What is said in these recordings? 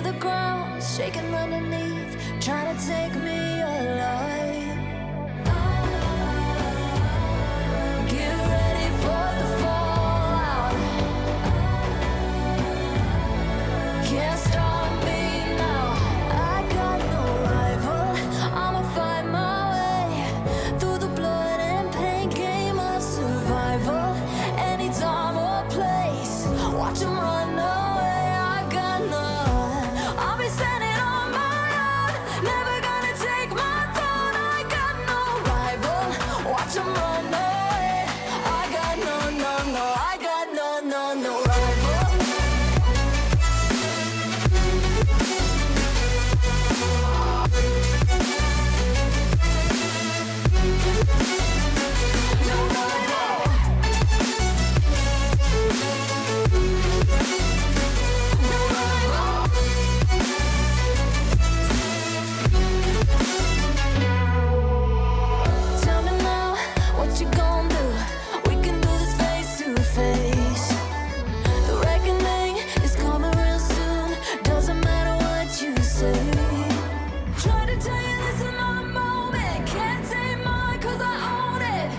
the ground, shaking underneath, trying to take me alive. Get ready for the fallout. Can't stop me now. I got no rival. I'ma find my way through the blood and pain game of survival. Any time or place, watch 'em run away. I got none. I'll be standing on my own, never gonna take my throne. I got no rival. Watch 'em run away. I got no, no, no. I got no, no, no rival. No rival. No rival. Tell me now, what you gon' do? We can do this face to face. The reckoning is coming real soon. Doesn't matter what you say. Try to tell you this is my moment. Can't take mine 'cause I own it.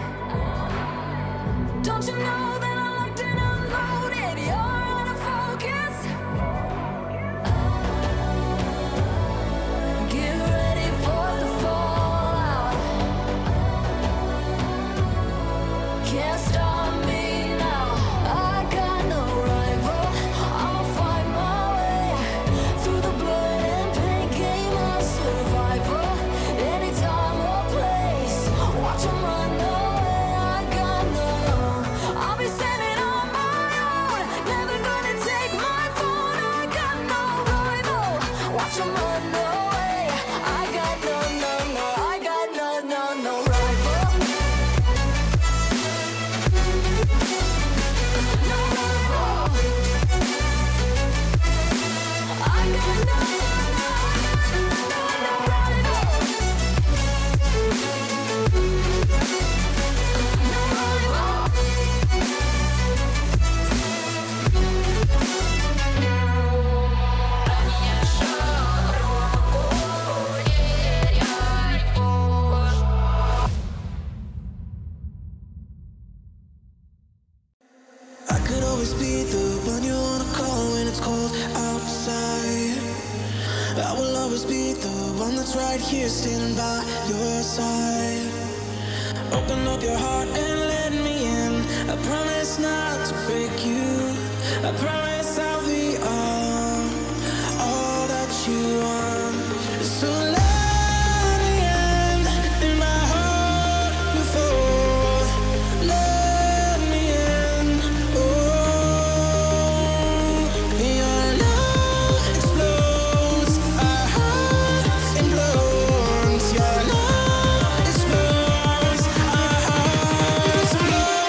Don't you know that I'm locked and unloaded? You're out of focus. Get ready for the fallout. Can't stop me now. I got no rival. I'ma find my way through the blood and pain game of survival. Any time or place, watch 'em run away. I got no. I'll be standing on my own, never gonna take my phone. I got no rival. Watch 'em run away. I got no, no, no. I got no, no, no rival. No rival. I got no, no, no, no rival. No rival. I could always be the one you wanna call when it's cold outside. I will always be the one that's right here standing by your side. Open up your heart and let me in. I promise not to break you. I promise I'll be all that you want. So let me in my heart before. Let me in. Oh, your love explodes. Our heart implodes. Your love explodes. Our hearts implode.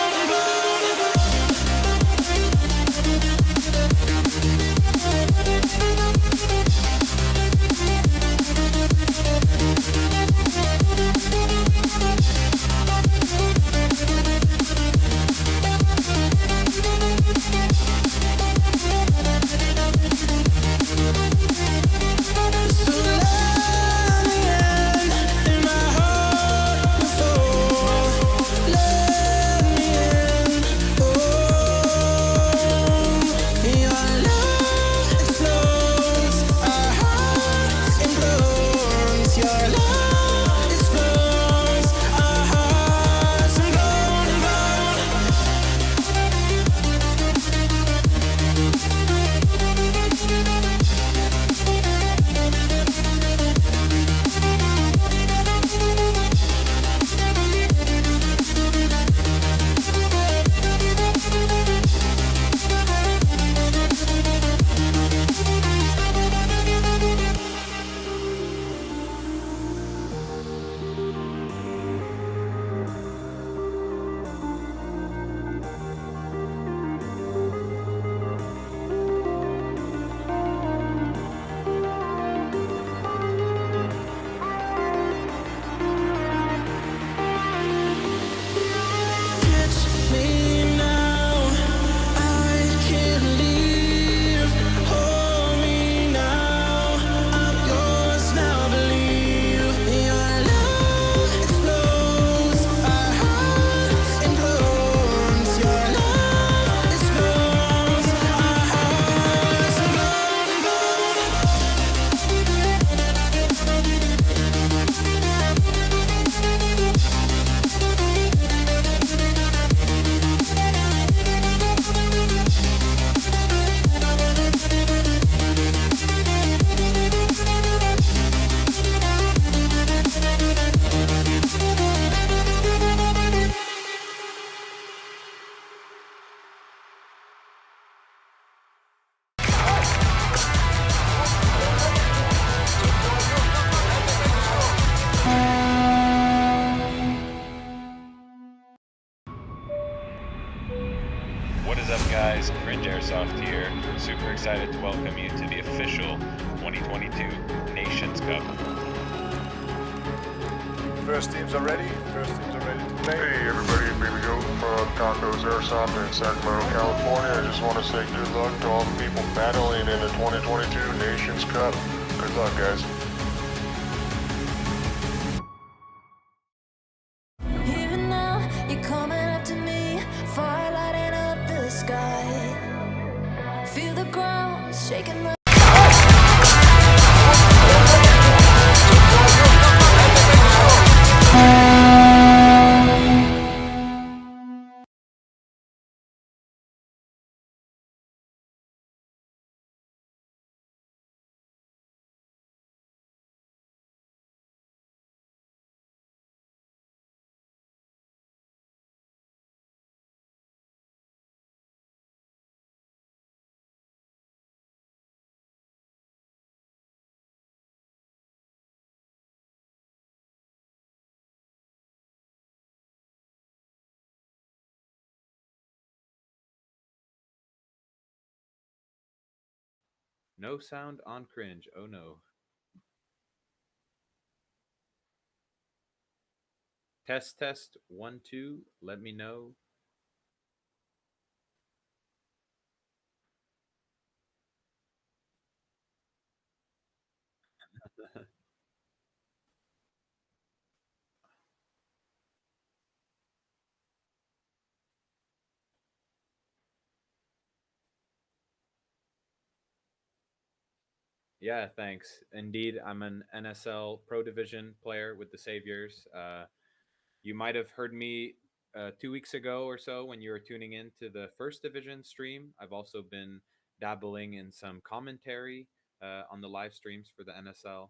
Airsoft here. Super excited to welcome you to the official 2022 Nations Cup. First teams are ready. First teams are ready to play. Hey everybody, Baby Goat from Tacos Airsoft in Sacramento, California. I just want to say good luck to all the people battling in the 2022 Nations Cup. Good luck, guys. Even now, you're coming up to me, fire lighting up the sky. Feel the ground shaking. No sound on cringe. Oh no. Test, test, 1, 2. Let me know. Yeah, thanks. Indeed, I'm an NSL Pro Division player with the Saviors. You might have heard me 2 weeks ago or so when you were tuning in to the First Division stream. I've also been dabbling in some commentary on the live streams for the NSL.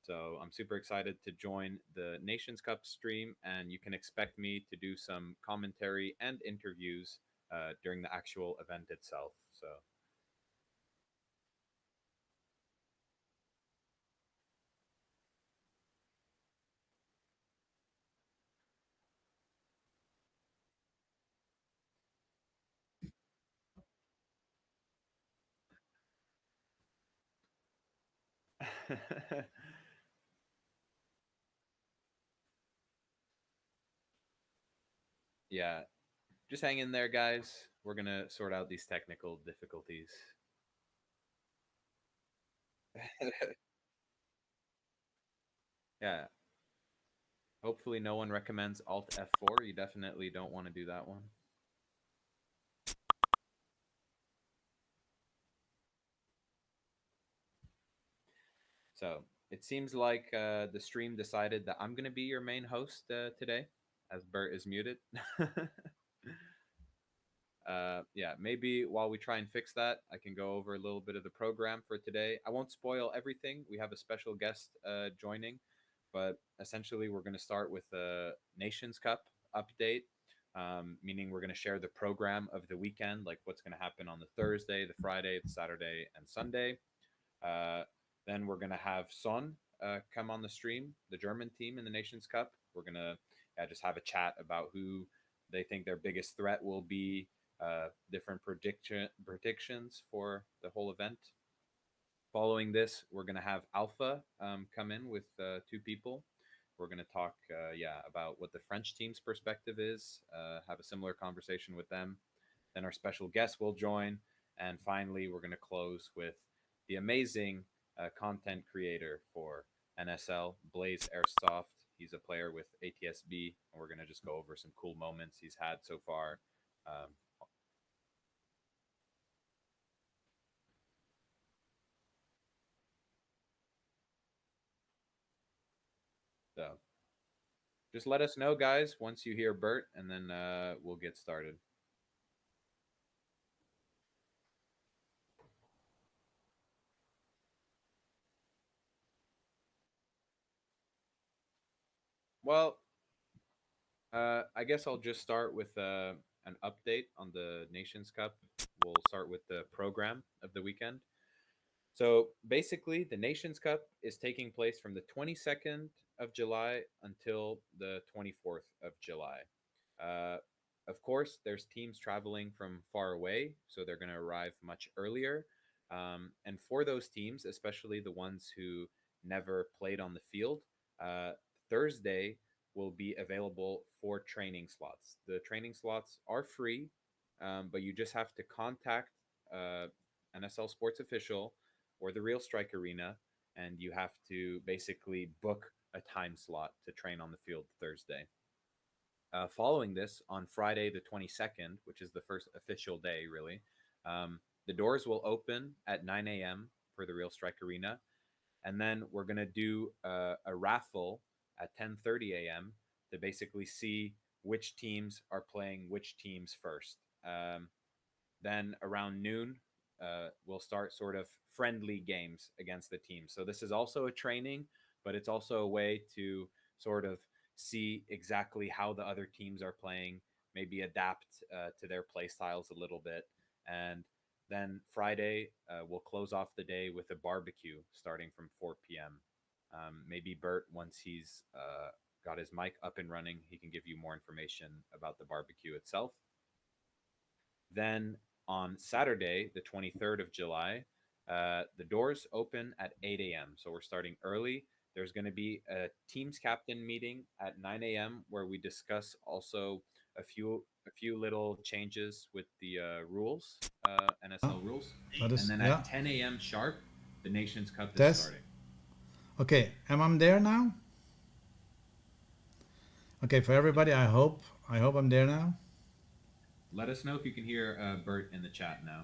So I'm super excited to join the Nations Cup stream, and you can expect me to do some commentary and interviews during the actual event itself. So yeah, just hang in there, guys. We're gonna sort out these technical difficulties. Yeah, hopefully no one recommends Alt F4. You definitely don't want to do that one. So it seems like the stream decided that I'm gonna be your main host today, as Bert is muted. Yeah, maybe while we try and fix that, I can go over a little bit of the program for today. I won't spoil everything. We have a special guest joining, but essentially, we're going to start with a Nations Cup update, meaning we're going to share the program of the weekend, like what's going to happen on the Thursday, the Friday, the Saturday, and Sunday. Uh, then we're going to have Son come on the stream, the German team in the Nations Cup. We're going to just have a chat about who they think their biggest threat will be, different predictions for the whole event. Following this, we're going to have Alpha come in with two people. We're going to talk, about what the French team's perspective is, have a similar conversation with them. Then our special guest will join. And finally, we're going to close with the amazing content creator for NSL, Blaze Airsoft. He's a player with ATSB, and we're going to just go over some cool moments he's had so far. Um, so just let us know, guys, once you hear Bert, and then we'll get started. Well, I guess I'll just start with an update on the Nations Cup. We'll start with the program of the weekend. So basically, the Nations Cup is taking place from the 22nd of July until the 24th of July. Uh, of course, there's teams traveling from far away, so they're going to arrive much earlier. And for those teams, especially the ones who never played on the field, uh, Thursday will be available for training slots. The training slots are free, but you just have to contact uh, NSL Sports Official or the Real Strike Arena, and you have to basically book a time slot to train on the field Thursday. Following this, on Friday the 22nd, which is the first official day, really, the doors will open at 9 a.m. for the Real Strike Arena, and then we're gonna do a raffle at 10:30 a.m. to basically see which teams are playing which teams first. Then around noon, we'll start sort of friendly games against the team. So this is also a training, but it's also a way to sort of see exactly how the other teams are playing, maybe adapt to their play styles a little bit. And then Friday, we'll close off the day with a barbecue starting from 4 p.m. Maybe Bert, once he's got his mic up and running, he can give you more information about the barbecue itself. Then on Saturday, the 23rd of July, the doors open at 8 a.m. So we're starting early. There's going to be a team's captain meeting at 9 a.m. where we discuss also a few little changes with the rules, NSL rules. That is, And then yeah. at 10 a.m. sharp, the Nations Cup is Tess? starting. Okay, am I there now? Okay, for everybody, I hope I'm there now. Let us know if you can hear Bert in the chat now.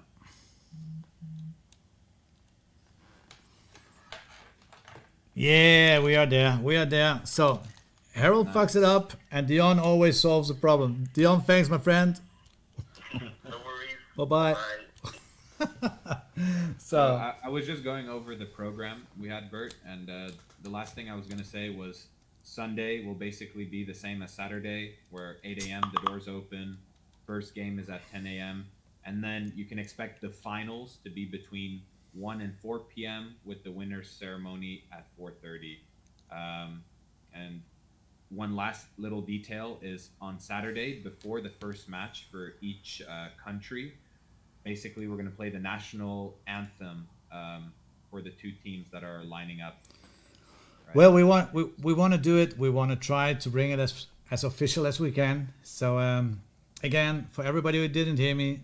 Yeah, we are there. We are there. So, Harold fucks it up, and Dion always solves the problem. Dion, thanks, my friend. No worries. Bye-bye. So I was just going over the program we had, Bert, and the last thing I was going to say was Sunday will basically be the same as Saturday, where 8 a.m. the doors open. First game is at 10 a.m. And then you can expect the finals to be between 1 and 4 p.m. with the winners ceremony at 4:30. And one last little detail is on Saturday, before the first match for each country, basically we're going to play the national anthem for the two teams that are lining up. Right? Well, we want to do it. We want to try to bring it as official as we can. So again, for everybody who didn't hear me,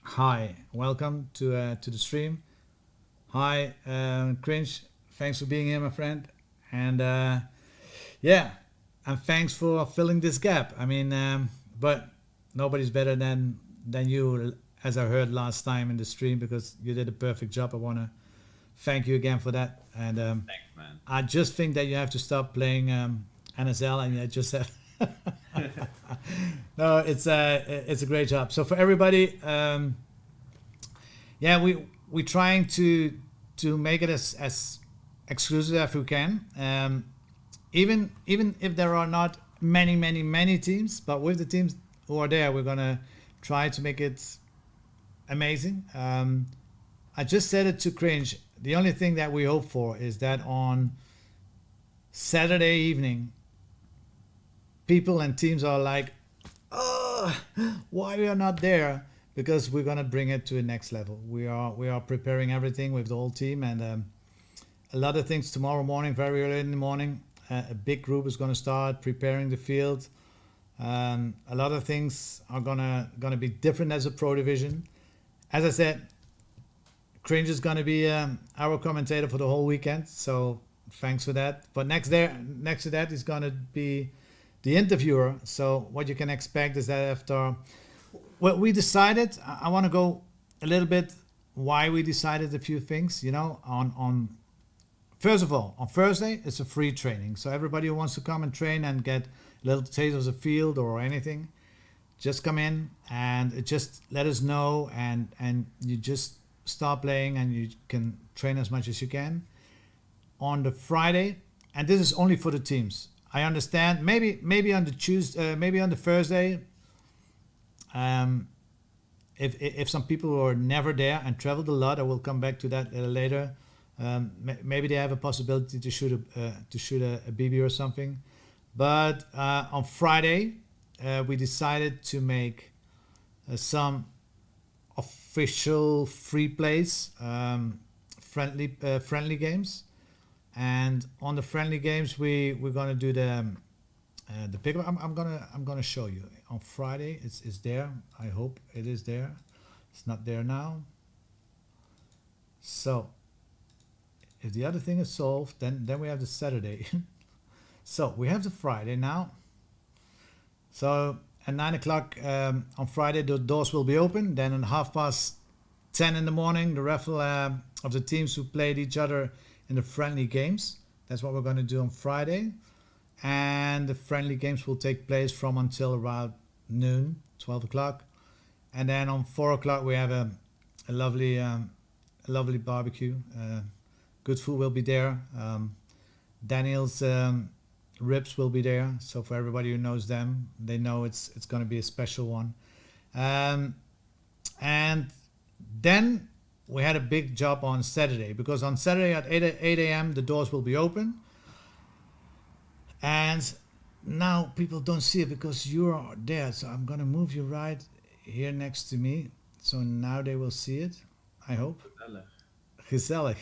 hi, welcome to the stream. Hi, Cringe, thanks for being here, my friend. And yeah, and thanks for filling this gap. I mean, but nobody's better than you, as I heard last time in the stream, because you did a perfect job. I want to thank you again for that. And Thanks, man. I just think that you have to stop playing NSL, and I just said, no, it's a great job. So for everybody, yeah, we're trying to make it as exclusive as we can. Even if there are not many teams, but with the teams who are there, we're gonna try to make it amazing. I just said it to Cringe. The only thing that we hope for is that on Saturday evening, people and teams are like, oh, why we are not there? Because we're gonna bring it to the next level. We are preparing everything with the whole team, and a lot of things tomorrow morning, very early in the morning. A big group is gonna start preparing the field. A lot of things are gonna be different as a pro division. As I said, Cringe is gonna be our commentator for the whole weekend. So thanks for that. But next to that is gonna be the interviewer. So what you can expect is that after, well, we decided, I want to go a little bit why we decided a few things. You know, on first of all, on Thursday it's a free training. So everybody who wants to come and train and get a little taste of the field or anything, just come in and just let us know, and you just start playing and you can train as much as you can. On the Friday, and this is only for the teams. I understand. Maybe on the Tuesday, maybe on the Thursday. If some people who are never there and traveled a lot, I will come back to that later. Maybe they have a possibility to shoot a BB or something. But on Friday, we decided to make some official free plays, friendly games, and on the friendly games we're gonna do the pickup. I'm gonna show you on Friday. It's there. I hope it is there. It's not there now. So if the other thing is solved, then we have the Saturday. So we have the Friday now. So at 9 o'clock on Friday, the doors will be open. Then at 10:30 in the morning, the raffle of the teams who played each other in the friendly games. That's what we're going to do on Friday. And the friendly games will take place from until around noon, 12 o'clock. And then on 4 o'clock, we have a lovely barbecue. Good food will be there. Daniel's ribs will be there. So for everybody who knows them, they know it's going to be a special one. And then we had a big job on Saturday, because on Saturday at 8 a.m. the doors will be open. And now people don't see it because you're there. So I'm going to move you right here next to me. So now they will see it, I hope. Gezellig.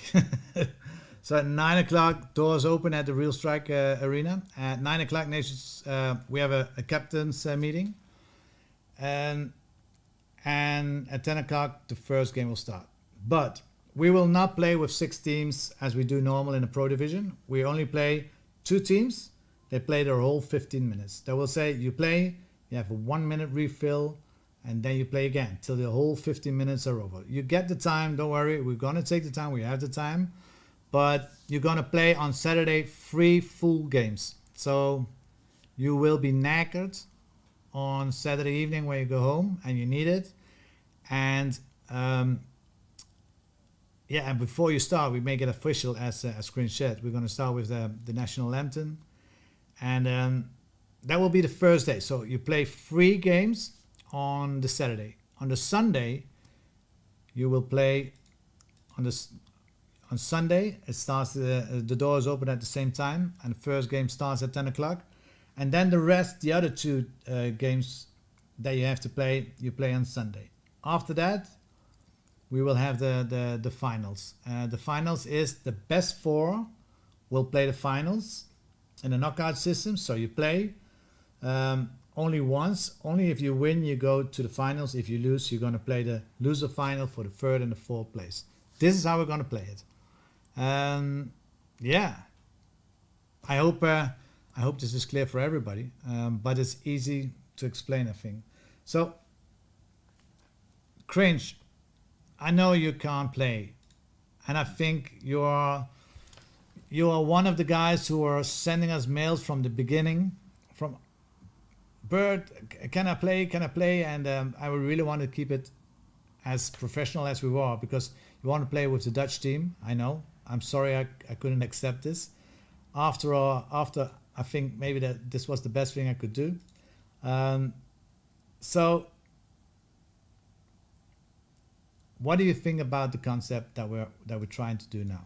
So at 9 o'clock, doors open at the Real Strike Arena. At 9 o'clock, Nations, we have a captain's meeting. And at 10 o'clock, the first game will start. But we will not play with 6 teams as we do normal in the Pro Division. We only play 2 teams. They play their whole 15 minutes. They will say, you play, you have a 1 minute refill, and then you play again till the whole 15 minutes are over. You get the time, don't worry. We're going to take the time. We have the time. But you're going to play on Saturday 3 full games. So you will be knackered on Saturday evening when you go home, and you need it. And and before you start, we make it official as Screen said. We're going to start with the National Anthem. And that will be the first day. So you play 3 games on the Saturday. On the Sunday, you will play on Sunday. It starts, the doors open at the same time, and the first game starts at 10 o'clock. And then the other 2 games that you have to play, you play on Sunday. After that, we will have the finals. The finals is the best 4 will play the finals in a knockout system. So you play only once. Only if you win, you go to the finals. If you lose, you're going to play the loser final for the 3rd and the 4th place. This is how we're going to play it. I hope this is clear for everybody, but it's easy to explain, I think. So, Cringe, I know you can't play, and I think you are one of the guys who are sending us mails from the beginning, from Bert, can I play? And I would really want to keep it as professional as we were, because you want to play with the Dutch team. I know. I'm sorry I couldn't accept this. After I think maybe that this was the best thing I could do. So what do you think about the concept that we're trying to do now?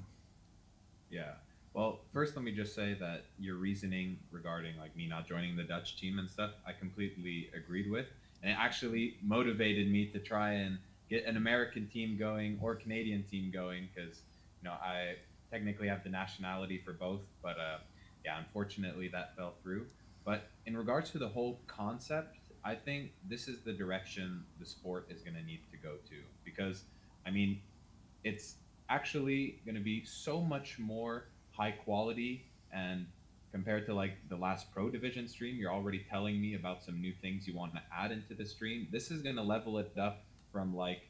Yeah. Well, first let me just say that your reasoning regarding like me not joining the Dutch team and stuff, I completely agreed with, and it actually motivated me to try and get an American team going or Canadian team going, because I technically have the nationality for both, but unfortunately that fell through. But in regards to the whole concept, I think this is the direction the sport is going to need to go to, because I mean, it's actually going to be so much more high quality, and compared to like the last Pro Division stream, you're already telling me about some new things you want to add into the stream. This is going to level it up from like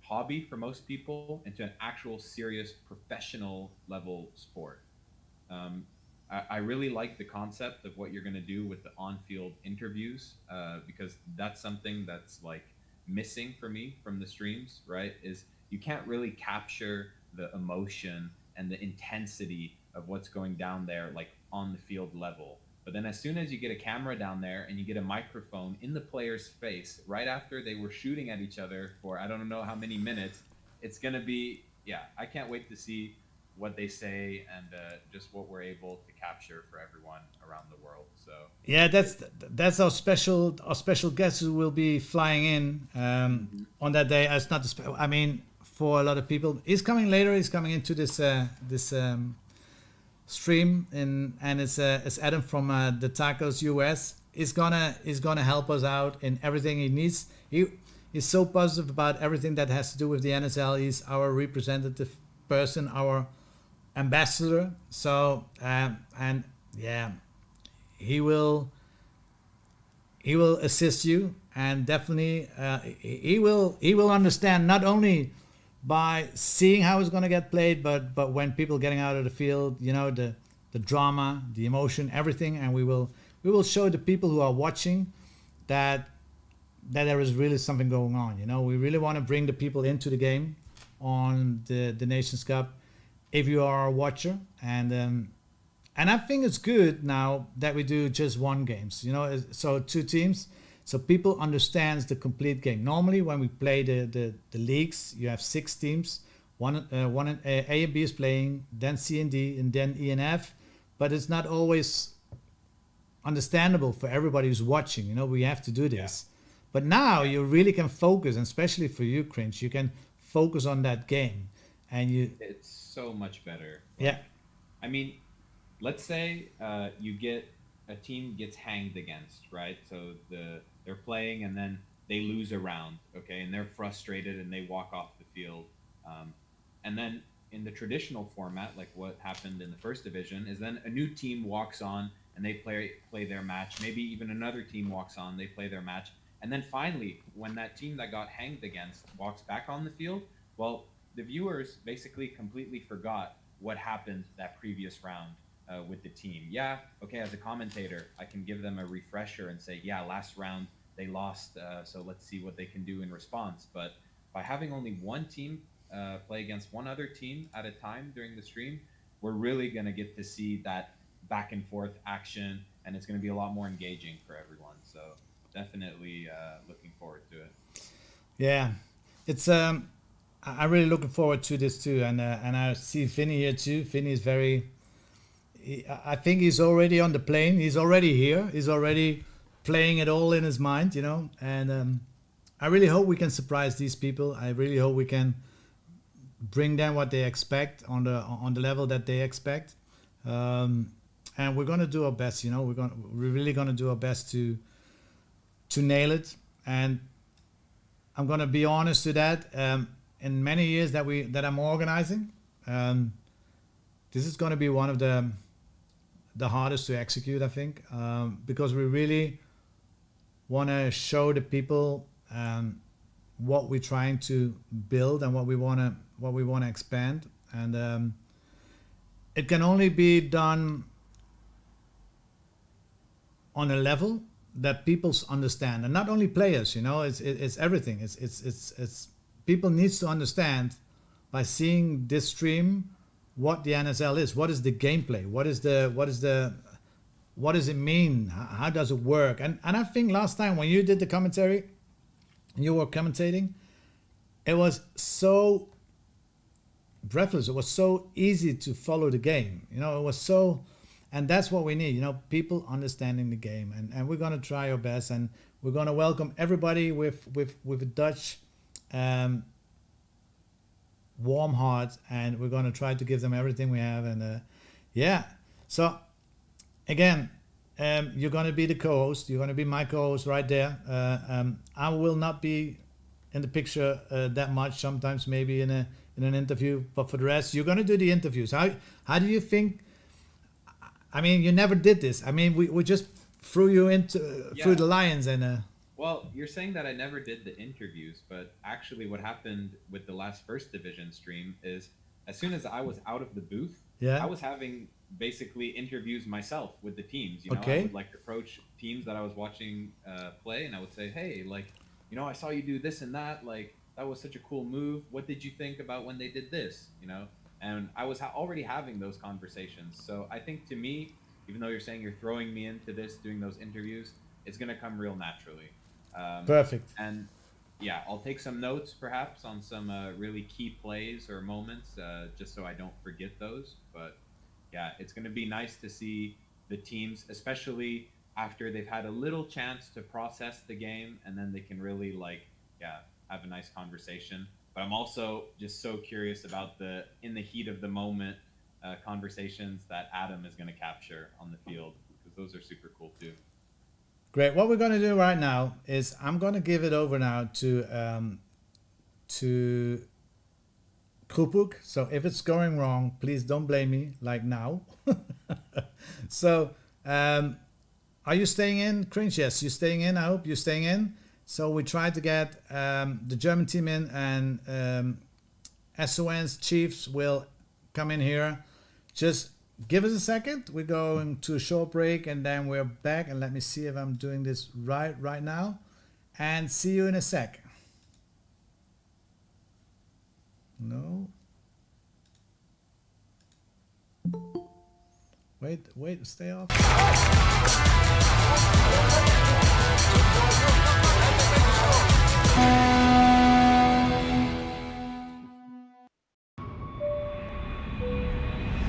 hobby for most people into an actual serious professional level sport. I really like the concept of what you're going to do with the on-field interviews, because that's something that's like missing for me from the streams, right? Is you can't really capture the emotion and the intensity of what's going down there like on the field level. But then as soon as you get a camera down there and you get a microphone in the player's face right after they were shooting at each other for I don't know how many minutes, it's going to be, I can't wait to see what they say and just what we're able to capture for everyone around the world. So Yeah, that's our special guest who will be flying in on that day. It's not the I mean, for a lot of people, he's coming later. He's coming into this stream, and it's Adam from the Tacos US. He's gonna help us out in everything he needs. He's so positive about everything that has to do with the NSL. He's our representative person, our ambassador. So and yeah, he will assist you, and definitely he will understand not only by seeing how it's going to get played, but when people getting out of the field, you know, the drama, the emotion, everything, and we will show the people who are watching that there is really something going on. You know, we really want to bring the people into the game on the Nations Cup. If you are a watcher, and I think it's good now that we do just one games. You know, so two teams, so people understands the complete game. Normally, when we play the leagues, you have 6 teams. One A and B is playing, then C and D, and then E and F. But it's not always understandable for everybody who's watching. You know, we have to do this. But now you really can focus, and especially for you, Cringe, you can focus on that game, and it's so much better. Yeah. I mean, let's say you get a team gets hanged against, right? So they're playing and then they lose a round, okay, and they're frustrated and they walk off the field. And then in the traditional format, like what happened in the first division, is then a new team walks on and they play their match. Maybe even another team walks on, they play their match, and then finally, when that team that got hanged against walks back on the field, well, the viewers basically completely forgot what happened that previous round with the team. Yeah, okay, as a commentator, I can give them a refresher and say, yeah, last round they lost, so let's see what they can do in response. But by having only one team play against one other team at a time during the stream, we're really going to get to see that back and forth action, and it's going to be a lot more engaging for everyone. So definitely looking forward to it. Yeah, it's I'm really looking forward to this too, and I see Vinny here too. Vinny is I think he's already on the plane. He's already here. He's already playing it all in his mind, you know. And I really hope we can surprise these people. I really hope we can bring them what they expect on the level that they expect. And we're gonna do our best, you know. We're really gonna do our best to nail it. And I'm gonna be honest to that. In many years that I'm organizing, this is gonna be one of the hardest to execute, I think, because we really want to show the people what we're trying to build and what we want to expand, and it can only be done on a level that people understand, and not only players. You know, it's everything. It's people needs to understand by seeing this stream what the NSL is. What is the gameplay? What does it mean? How does it work? And I think last time when you did the commentary, you were commentating, it was so breathless. It was so easy to follow the game. You know, it was so, and that's what we need. You know, people understanding the game, and we're gonna try our best, and we're gonna welcome everybody with a Dutch warm heart, and we're going to try to give them everything we have. And yeah, so again, you're going to be the co-host. You're going to be my co-host right there. I will not be in the picture that much, sometimes maybe in an interview, but for the rest, you're going to do the interviews. How do you think? I mean, you never did this. I mean, we just threw you into through the lions, and well, you're saying that I never did the interviews, but actually what happened with the last first division stream is as soon as I was out of the booth, I was having basically interviews myself with the teams. You know, I would like approach teams that I was watching play, and I would say, hey, like, you know, I saw you do this and that. Like, that was such a cool move. What did you think about when they did this? You know, and I was already having those conversations. So I think to me, even though you're saying you're throwing me into this, doing those interviews, it's going to come real naturally. Perfect. And yeah, I'll take some notes perhaps on some really key plays or moments, just so I don't forget those. But yeah, it's going to be nice to see the teams, especially after they've had a little chance to process the game, and then they can really yeah, have a nice conversation. But I'm also just so curious about the in the heat of the moment conversations that Adam is going to capture on the field, because those are super cool too. Great. What we're going to do right now is I'm going to give it over now to Krupuk. So if it's going wrong, please don't blame me like now. So are you staying in, Cringe? Yes, you're staying in. I hope you're staying in. So we tried to get the German team in, and SON's Chiefs will come in here. Just give us a second. We're going to a short break, and then we're back. And let me see if I'm doing this right now. And see you in a sec. No. Wait, stay off.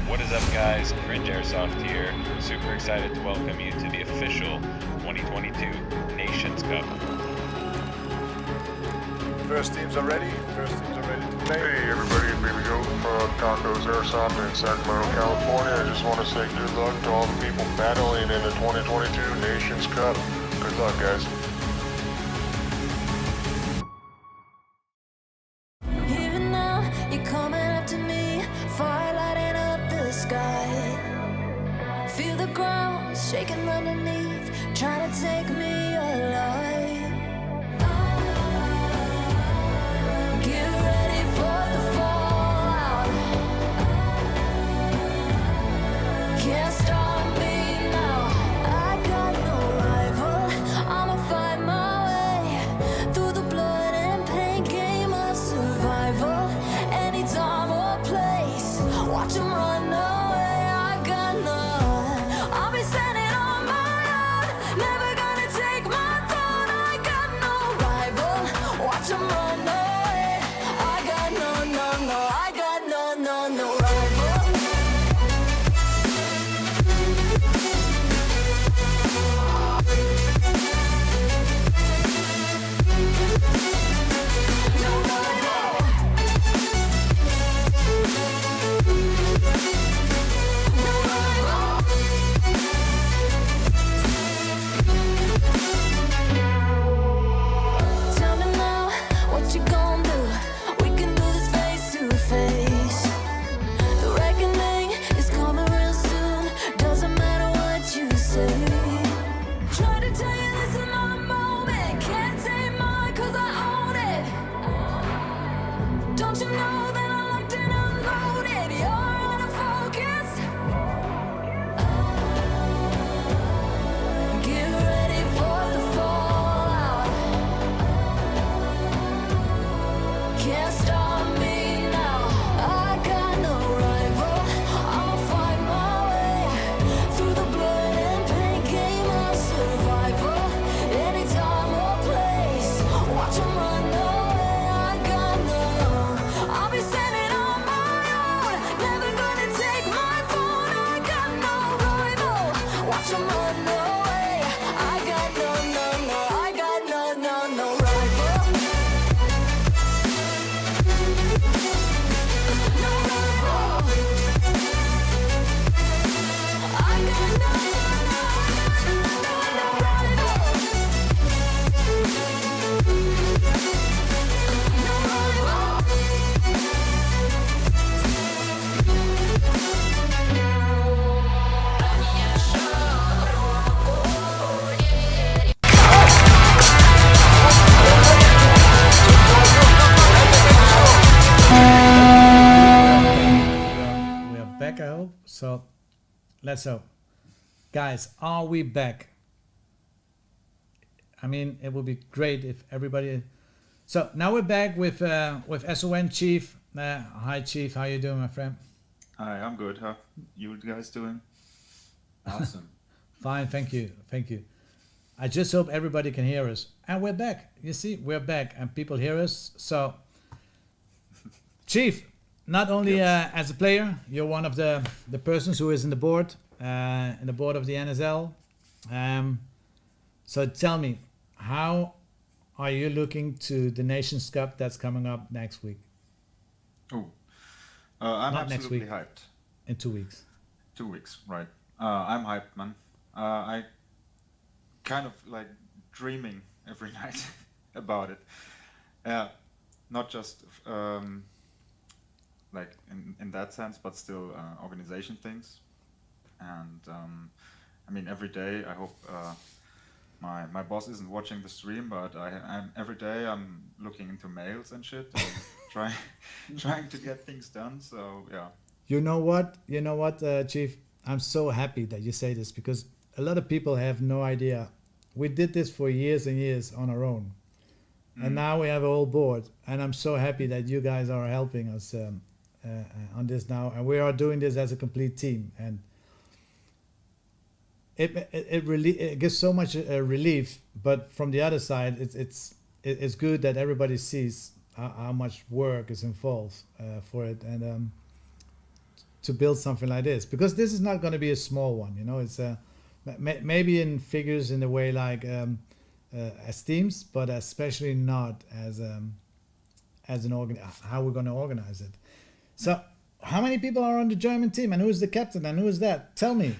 What is up, guys? Cringe Airsoft here. Super excited to welcome you to the official 2022 Nations Cup. First teams are ready. First teams are ready to play. Hey everybody, Baby Goat from Tacos Airsoft in Sacramento, California. I just want to say good luck to all the people battling in the 2022 Nations Cup. Good luck, guys. Even now, you're coming up to me, fire lighting up the sky. Feel the ground shaking underneath, trying to take me alive. Get ready for the fallout. Can't stop me now. I got no rival. I'ma find my way through the blood and pain game of survival. Any time or place, watch 'em run away. I got none. I'll be standing on my own, never gonna take my throne. I got no rival. Watch 'em run away. I got no, I got no rival. No rival. No rival. Tell me now, what you gon' do? We can do this face to face. The reckoning is coming real soon. Doesn't matter what you say. Try to tell you this is my moment. Can't take mine 'cause I own it. Don't you know that I'm locked and unloaded? You're out of focus. Get ready for the fallout. Can't stop me now. I got no rival. I'ma find my way through the blood and pain game of survival. Any time or place, watch 'em run away. I got none. I'll be standing on my own, never gonna take my phone. I got no rival. Watch 'em run away. I got no, I got no rival. No rival. I got no rival. No rival. We are back, I hope. So let's hope. Guys, are we back? I mean, it would be great if everybody. So now we're back with SON Chief. Hi, Chief. How you doing, my friend? Hi, I'm good. How you guys doing? Awesome. Fine, thank you, thank you. I just hope everybody can hear us. And we're back. You see, we're back and people hear us. So, Chief, not only as a player, you're one of the persons who is in the board of the NSL. So tell me, how are you looking to the Nations Cup that's coming up next week? Oh, I'm Not next absolutely week. hyped. In 2 weeks. 2 weeks, right? I'm hyped, man. I kind of like dreaming every night about it. Yeah, not just like in that sense, but still organization things. And I mean, every day I hope my boss isn't watching the stream, but I'm every day I'm looking into mails and shit and trying to get things done. So yeah. You know what, Chief? I'm so happy that you say this because a lot of people have no idea. We did this for years and years on our own. And now we have a whole board. And I'm so happy that you guys are helping us on this now. And we are doing this as a complete team. And it gives so much relief. But from the other side, it's good that everybody sees how much work is involved for it. And to build something like this, because this is not going to be a small one, it's maybe in figures in a way like as teams, but especially not as how we're going to organize it. So how many people are on the German team, and who's the captain, and who's that? Tell me.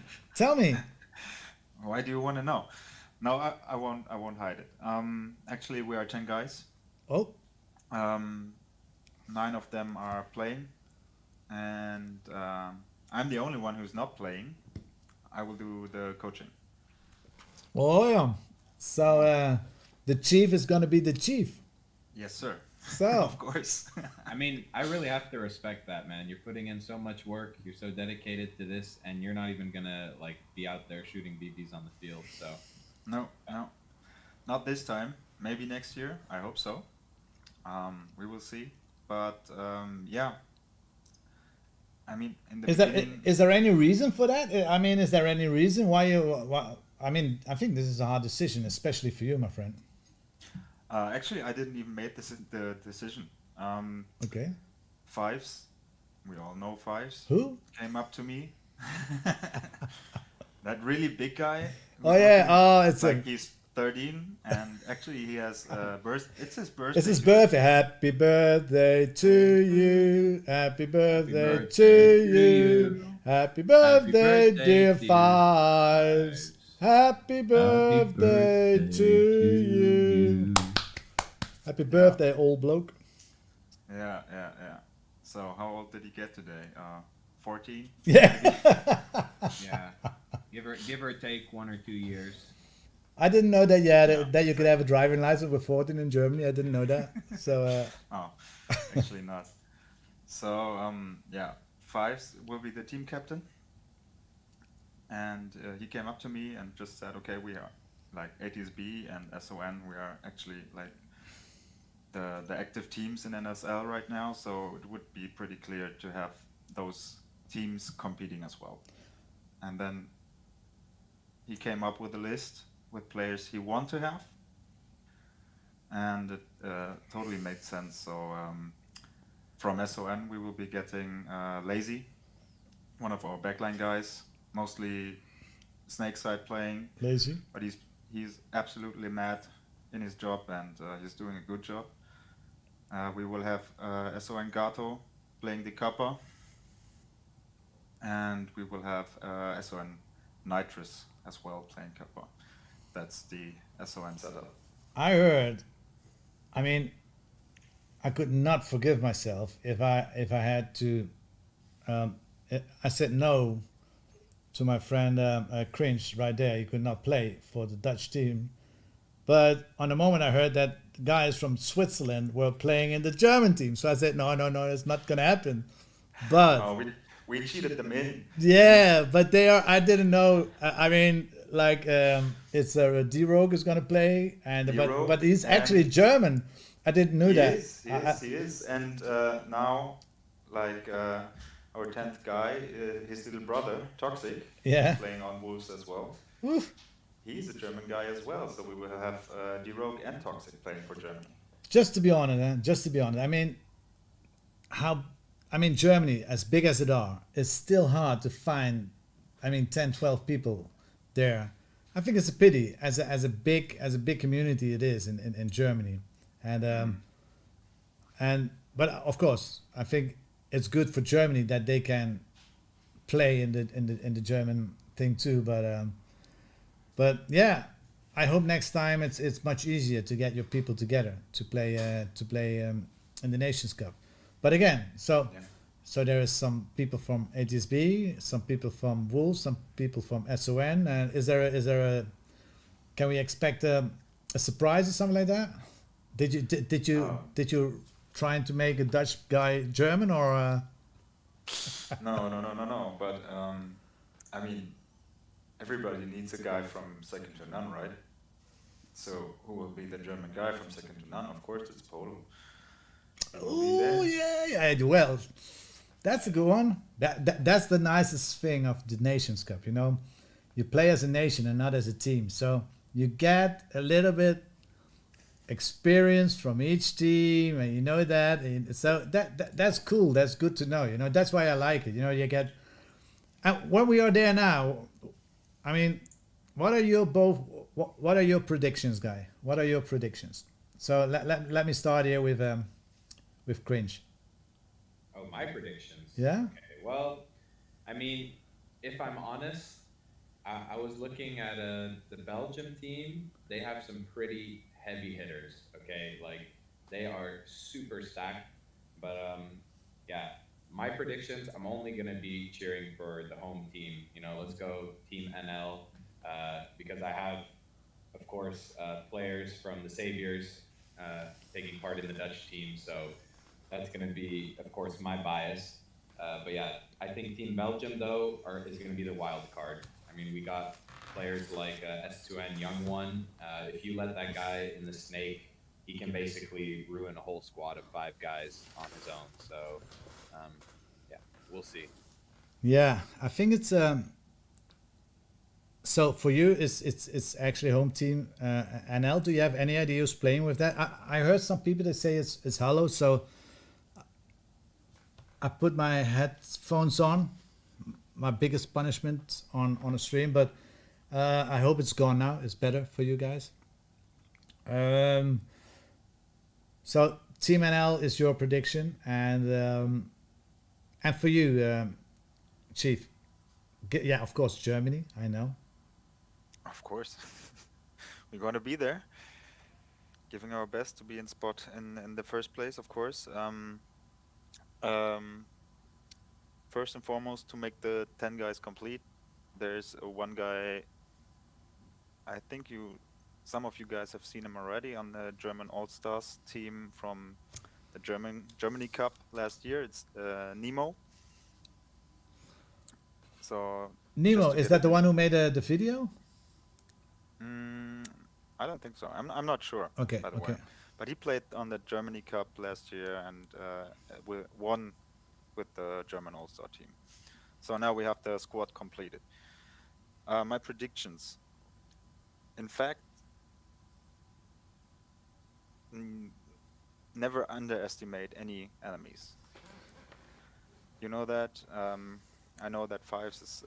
Why do you want to know? No, I won't hide it. Actually, we are 10 guys. Oh, 9 of them are playing, and I'm the only one who's not playing. I will do the coaching. oh yeah. So the chief is going to be the chief. Yes, sir. So Of course. I mean, I really have to respect that, man. You're putting in so much work. You're so dedicated to this, and you're not even gonna like be out there shooting BBs on the field. So No, not this time. Maybe next year. I hope so. We will see. But yeah. I mean, in the beginning, is there any reason for that? I mean, is there any reason why you? I mean, I think this is a hard decision, especially for you, my friend. actually, I didn't even make the decision. Okay. Fives, we all know Fives. Who? Came up to me. That really big guy. Oh yeah. Oh, it's Like he's 13, and actually he has It's his birthday. It's his today. birthday. Happy birthday to you. Happy birthday birthday to to you. Happy birthday, birthday, dear dear Fives. Happy birthday to you. Happy birthday, old bloke. Yeah. So how old did he get today? 14. Yeah. yeah, give or take 1 or 2 years. I didn't know that. Yeah, that you could have a driving license with 14 in Germany. I didn't know that. So. Oh, actually not. So yeah, Fives will be the team captain. And he came up to me and just said, okay, we are like ATSB and SON. We are actually like the active teams in NSL right now. So it would be pretty clear to have those teams competing as well. And then he came up with a list with players he want to have. And it totally made sense. So from SON, we will be getting Lazy, one of our backline guys, mostly snake side playing, Lazy. but he's absolutely mad in his job, and he's doing a good job. We will have SON Gato playing the Kappa, and we will have SON Nitrous as well playing Kappa. That's the SON setup. I heard. I mean, I could not forgive myself if I had to. I said no to my friend Cringe right there. He could not play for the Dutch team. But on the moment I heard that guys from Switzerland were playing in the German team, so I said no, it's not gonna happen. But We cheated them in. yeah, but they are. I didn't know. I mean, like it's D-Rogue is gonna play, and D-Rogue, but he's and actually German. I didn't know that. He is. And now, like our 10th guy, his little brother, Toxic, Yeah. is playing on Wolves as well. Oof. he's a German guy as well. So we will have D-Rogue and Toxic playing for Germany. Just to be honest, just to be honest, I mean, Germany, as big as it are, it's still hard to find, 10, 12 people there. I think it's a pity as a big community it is in Germany, but of course I think it's good for Germany that they can play in the German thing too. But yeah, I hope next time it's much easier to get your people together to play in the Nations Cup. But again, so there is some people from ATSB, some people from Wolves, some people from SON. And is there a can we expect a surprise or something like that? Did you trying to make a Dutch guy German or? No. But I mean, everybody needs a guy from second to none, right? So who will be the German guy from second to none? Of course, it's Polo. Oh yeah. Well, that's a good one. That's the nicest thing of the Nations Cup. You play as a nation and not as a team, so you get a little bit experience from each team, and you know that. And so that's cool. That's good to know. That's why I like it. You get. And when we are there now, what are your predictions, guy? What are your predictions? So let me start here with Cringe. Oh, my predictions. Yeah. Okay. Well, if I'm honest, I was looking at the Belgium team. They have some pretty heavy hitters. Okay, like they are super stacked. But yeah, my predictions. I'm only gonna be cheering for the home team. Let's go Team NL, because I have, of course, players from the Saviors taking part in the Dutch team. So that's going to be, of course, my bias. But yeah, I think Team Belgium, though, is going to be the wild card. We got players like S2N Young One. If you let that guy in the snake, he can basically ruin a whole squad of 5 guys on his own. So, yeah, we'll see. Yeah, I think it's so for you it's actually home team NL. Do you have any idea who's playing with that? I heard some people that say it's Hollow, so I put my headphones on, my biggest punishment on a stream, but I hope it's gone now. It's better for you guys. So Team NL is your prediction, and for you, Chief. Yeah, of course, Germany. I know. Of course, we're going to be there, giving our best to be in spot in the first place. Of course. First and foremost, to make the 10 guys complete, there's one guy. I think some of you guys have seen him already on the German All-Stars team from the Germany Cup last year. It's Nemo. So Nemo, is that the one who made the video? I don't think so. I'm not sure. Okay. By the way, but he played on the Germany Cup last year and won with the German All-Star team. So now we have the squad completed. My predictions. In fact, never underestimate any enemies. You know that. I know that Fives is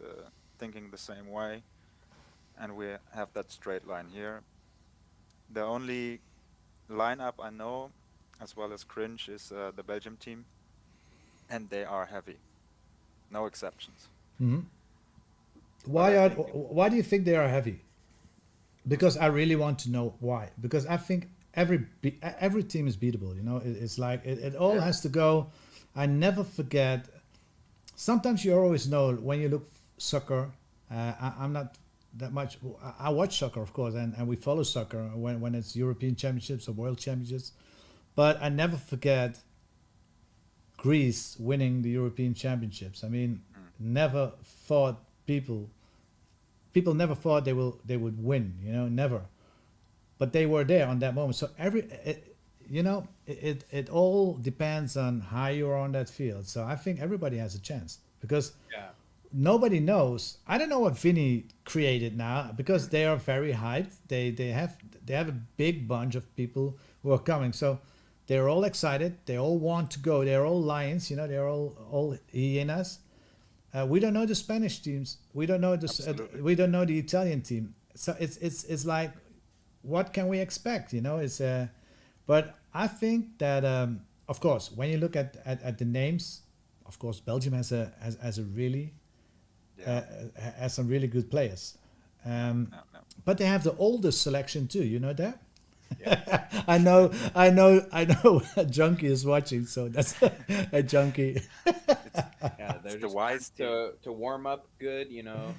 thinking the same way, and we have that straight line here. The only lineup I know, as well as Cringe, is the Belgium team, and they are heavy. No exceptions. Mm-hmm. Why do you think they are heavy? Because I really want to know why. Because I think every team is beatable. It's like it all has to go. I never forget. Sometimes you always know when you look soccer. I'm not that much. I watch soccer, of course, and we follow soccer when it's European Championships or World Championships. But I never forget Greece winning the European Championships. Never thought people never thought they would win. Never. But they were there on that moment. So it all depends on how you're on that field. So I think everybody has a chance because nobody knows. I don't know what Vinny created now because they are very hyped. They have a big bunch of people who are coming. So they're all excited. They all want to go. They're all lions. You know, they're all hyenas. We don't know the Spanish teams. We don't know we don't know the Italian team. So it's like, what can we expect? You know, but I think that of course when you look at the names, of course Belgium has a really has some really good players. But they have the oldest selection too. You know that. Yeah. I know. A junkie is watching, so that's a junkie. Yeah, they're the just wise to warm up good, you know,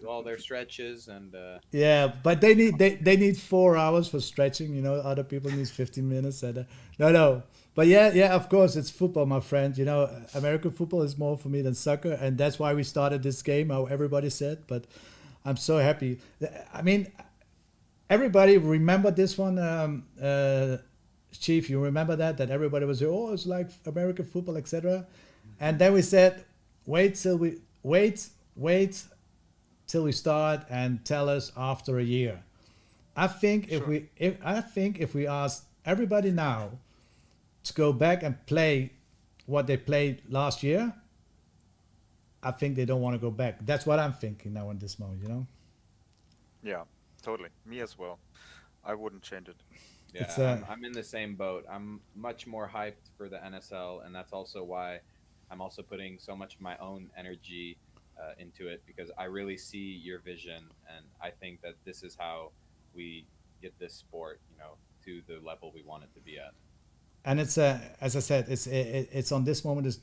do all their stretches and Yeah, but they need 4 hours for stretching. You know, other people need 15 minutes. And, no. But yeah, of course, it's football, my friend. You know, American football is more for me than soccer, and that's why we started this game. How everybody said, but I'm so happy. I mean, everybody remember this one, Chief. You remember that everybody was it's like American football, etc. And then we said, wait till we start and tell us after a year. I think if we ask everybody now to go back and play what they played last year, I think they don't want to go back. That's what I'm thinking now in this moment. You know. Yeah, totally. Me as well. I wouldn't change it. yeah, It's, I'm in the same boat. I'm much more hyped for the NSL, and that's also why I'm also putting so much of my own energy into it, because I really see your vision, and I think that this is how we get this sport, you know, to the level we want it to be at. And it's as I said, it's on this moment.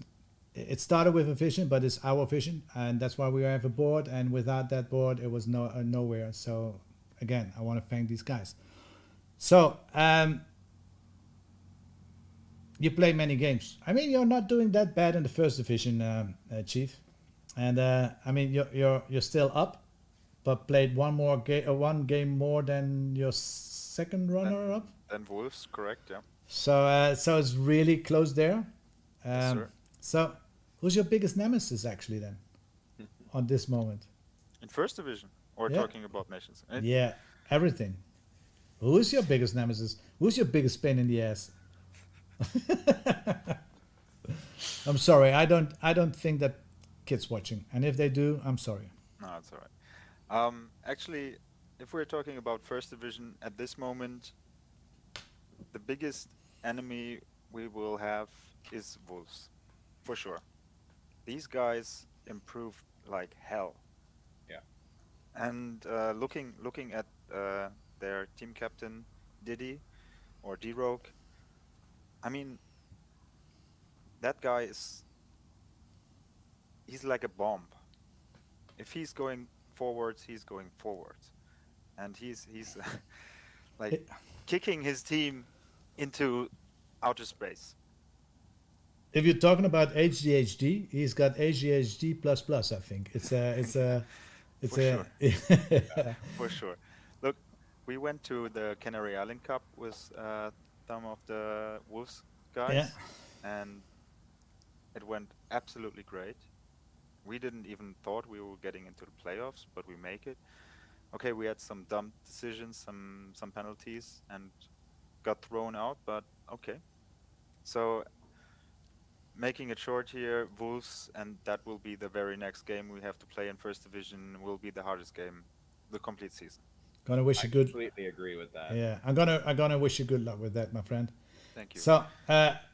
It started with a vision, but it's our vision, and that's why we have a board. And without that board, it was nowhere. So again, I want to thank these guys. So you play many games. I mean, you're not doing that bad in the first division, Chief. And I mean, you're still up, but played one game more than your second runner up. Then Wolves, correct? Yeah. So it's really close there. Yes, sir. So who's your biggest nemesis actually then, on this moment? In first division, or Yeah. talking about nations? Yeah, everything. Who's your biggest nemesis? Who's your biggest pain in the ass? I'm sorry, I don't think that kids watching, and if they do, I'm sorry. No, it's all right. Actually, if we're talking about first division at this moment, the biggest enemy we will have is Wolves, for sure. These guys improved like hell. Yeah. And looking at their team captain Diddy or D-Rogue, I mean, that guy he's like a bomb. If he's going forwards, he's going forwards, and he's like kicking his team into outer space. If you're talking about HDHD, he's got HDHD plus plus. I think it's a For For sure. Look, we went to the Canary Island Cup with some of the Wolves guys, Yeah. and it went absolutely great. We didn't even thought we were getting into the playoffs, but we make it. Okay, we had some dumb decisions, some penalties, and got thrown out, but okay. So, making it short here, Wolves, and that will be the very next game we have to play in first division, will be the hardest game the complete season. Gonna wish I you good. completely agree with that. Yeah, I'm gonna wish you good luck with that, my friend. Thank you. So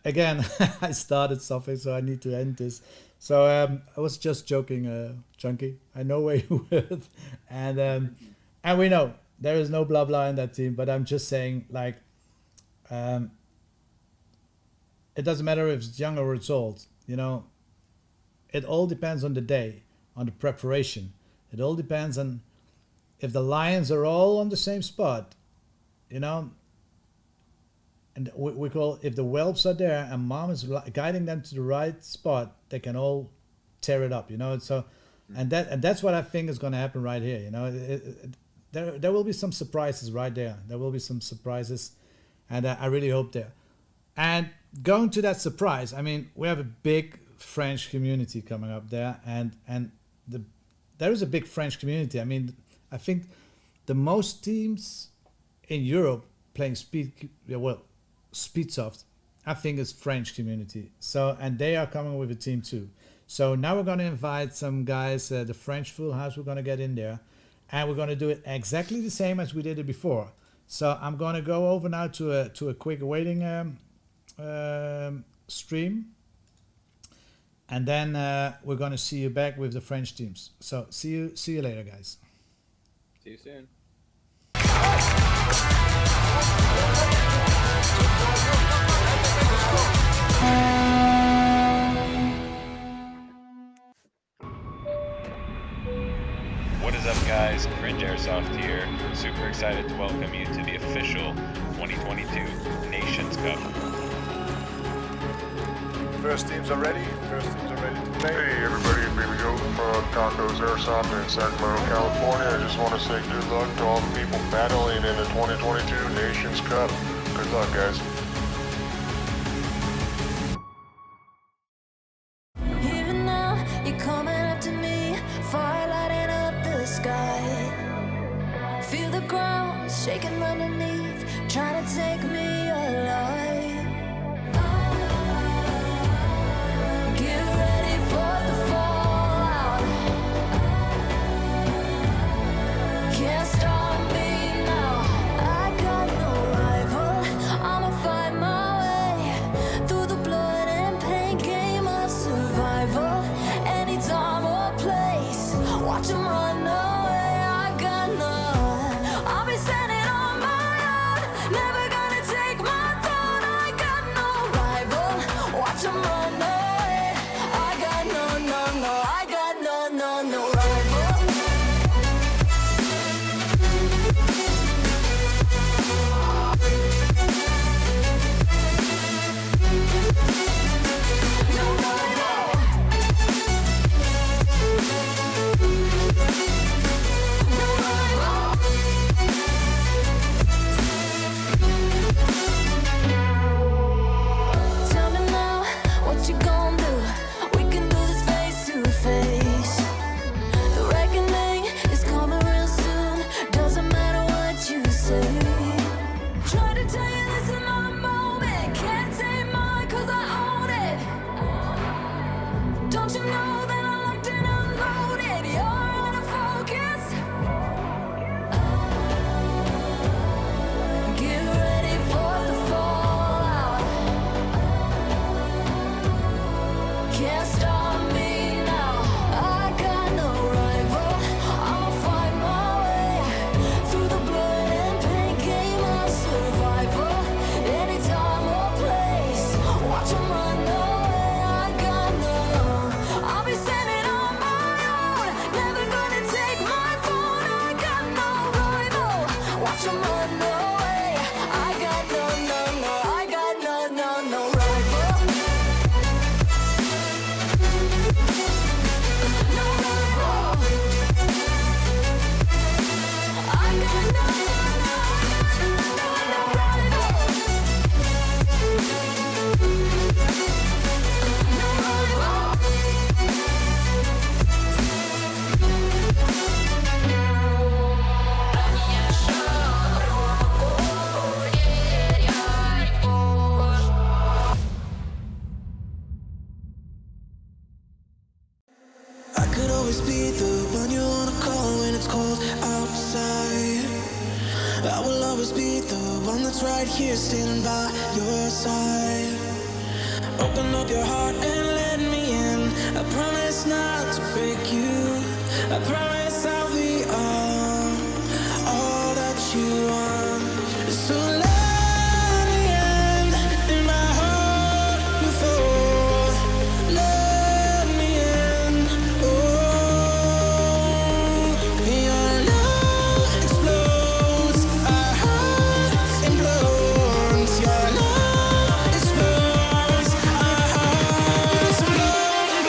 again, I started something, so I need to end this. So I was just joking, Chunky. I know where you were, and we know there is no blah blah in that team. But I'm just saying, like, it doesn't matter if it's young or it's old. You know, it all depends on the day, on the preparation. It all depends on if the Lions are all on the same spot. You know. And we call, if the whelps are there and mom is guiding them to the right spot, they can all tear it up, you know. So, and that's what I think is going to happen right here. You know, there will be some surprises right there. There will be some surprises, and I really hope there. And going to that surprise, I mean, we have a big French community coming up there, and there is a big French community. I mean, I think the most teams in Europe playing Speedsoft, I think is French community. So, and they are coming with a team too. So now we're going to invite some guys, the French Full House, we're going to get in there, and we're going to do it exactly the same as we did it before. So I'm going to go over now to a quick waiting stream, and then we're going to see you back with the French teams. So see you later, guys. See you soon. What is up, guys? Cringe Airsoft here. Super excited to welcome you to the official 2022 Nations Cup. First teams are ready. First teams are ready to play. Hey everybody, here we go from Tacos Airsoft in Sacramento, California. I just want to say good luck to all the people battling in the 2022 Nations Cup. Good luck, guys. Even now, you're coming up to me, fire lighting up the sky. Feel the ground shaking underneath, trying to take me alive. Get ready for the fallout. Can't stop me now. I got no rival. I'ma find my way through the blood and pain game of survival. Anytime or place, watch 'em run away. I got none. I'll be standing on my own, never gonna take my throne. I got no rival. Watch 'em run away. I got no, I got no rival. No rival. No rival. Tell me now, what you gon' do? We can do this face to face. The reckoning is coming real soon. Doesn't matter what you say. Try to tell you this is my moment. Can't take mine 'cause I own it. Don't you know that I'm locked and unloaded? You're out of focus. Get ready for the fallout. Can't stop me now. I got no rival. I'ma find my way through the blood and pain game of survival. Anytime or place, watch 'em run away. I got none. I'll be standing on my own, never gonna take my throne. I got no rival. Watch 'em run away. I got no, I got no rival. No rival. I got no I could always be the one you wanna call when it's cold outside. I will always be the one that's right here standing by your side. Open up your heart and let me in. I promise not to break you. I promise I'll be all that you want. So let me in my heart before. Let me in. Oh, your love explodes. Our hearts implodes. Your love explodes. Our hearts implode.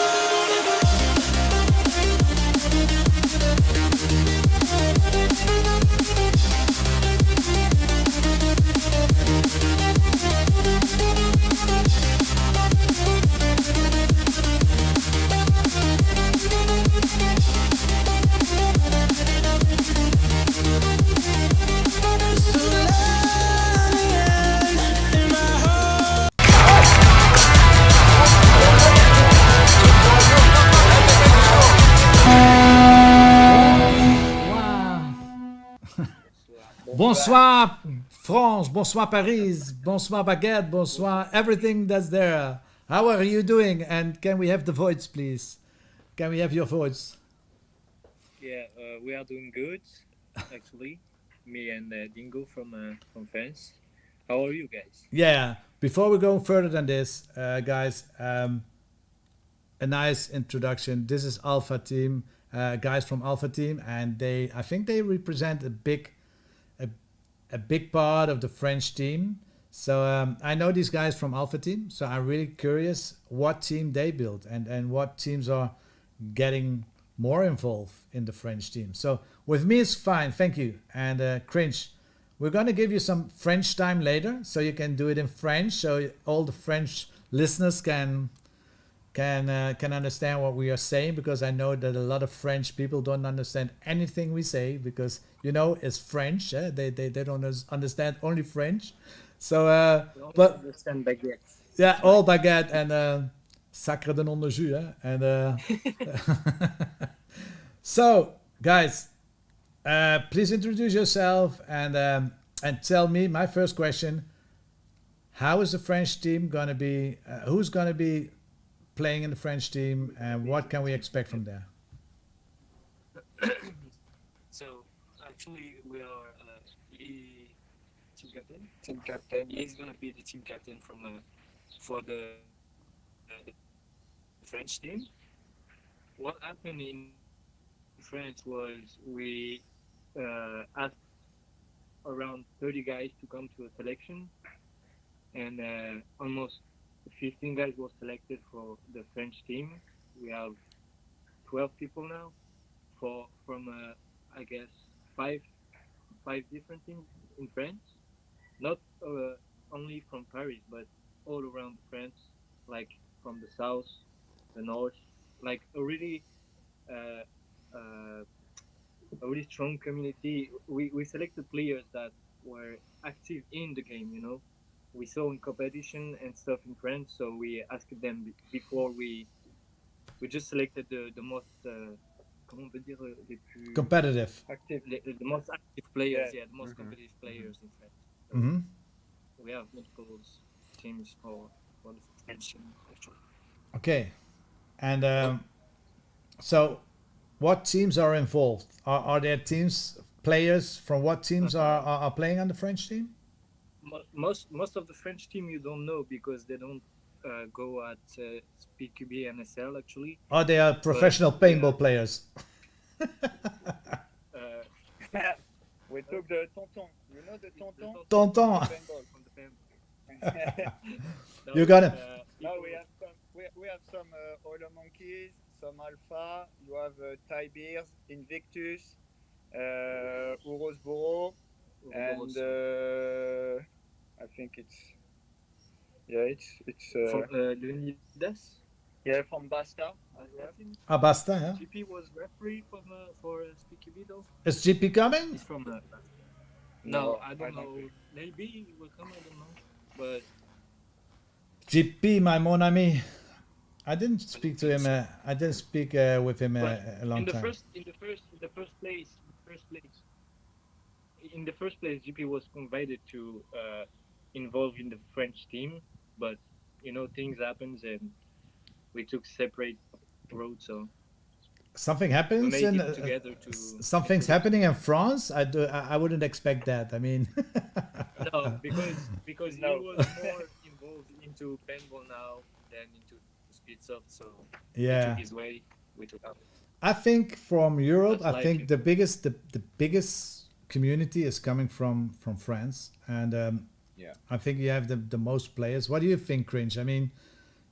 Bonsoir France, bonsoir Paris, bonsoir Baguette, bonsoir everything that's there. How are you doing? And can we have the voice, please? Can we have your voice? Yeah, we are doing good, actually. Me and Dingo from France. How are you guys? Yeah. Before we go further than this, guys, a nice introduction. This is Alpha Team, guys from Alpha Team, and I think they represent a, a big part of the French team. So I know these guys from Alpha Team, so I'm really curious what team they built and what teams are getting more involved in the French team. So with me it's fine, thank you. And Cringe, we're gonna give you some French time later, so you can do it in French, so all the French listeners can understand what we are saying, because I know that a lot of French people don't understand anything we say, because it's French. They don't understand only French. So but Understand baguette. yeah, all baguette and sacre de nom de jus. And so guys, please introduce yourself and tell me my first question. How is the French team gonna be? Who's gonna be playing in the French team, and what can we expect from there? So actually, we are team captain. Team captain. He's gonna be the team captain for the French team. What happened in France was we asked around 30 guys to come to a selection, and almost 15 guys were selected for the French team. We have 12 people now from I guess five different teams in France, not only from Paris, but all around France, like from the south, the north, like uh, uh, a really strong community. We selected players that were active in the game. We saw in competition and stuff in France, so we asked them before we just selected the most comment on peut dire les plus Competitive. active, the most active players, the most competitive players in France. So Hmm. we have multiple teams for the French team actually. Okay. And so what teams are involved? Are there teams, players from what teams are playing on the French team? Most of the French team you don't know because they don't go at SPQB NSL actually. Or they are professional paintball players? We took the tonton. You know the tonton? Tonton. From the paintball. You're gonna. Now we have some Oiler Monkeys, some Alpha. You have Thai Beers, Invictus, Urosboro, and I think it's from Leonidas. yeah, from Basta as well. Ah, basta, yeah. GP was referee for SPQB though. Is GP coming? He's from no, I don't know. Maybe he will come. I don't know. But GP, my mon ami. I didn't speak to him. I didn't speak with him a long time. in the first place, GP was invited to involve in the French team, but things happens and we took separate roads. So Something we happens made in it together to. something's happening in France. I wouldn't expect that. I mean, No, because he was more involved into paintball now than into speed soft. So he yeah. took his way. We took ours. I think from Europe, That's I think life. the biggest community is coming from France, and Yeah. I think you have the most players. What do you think, Cringe? I mean,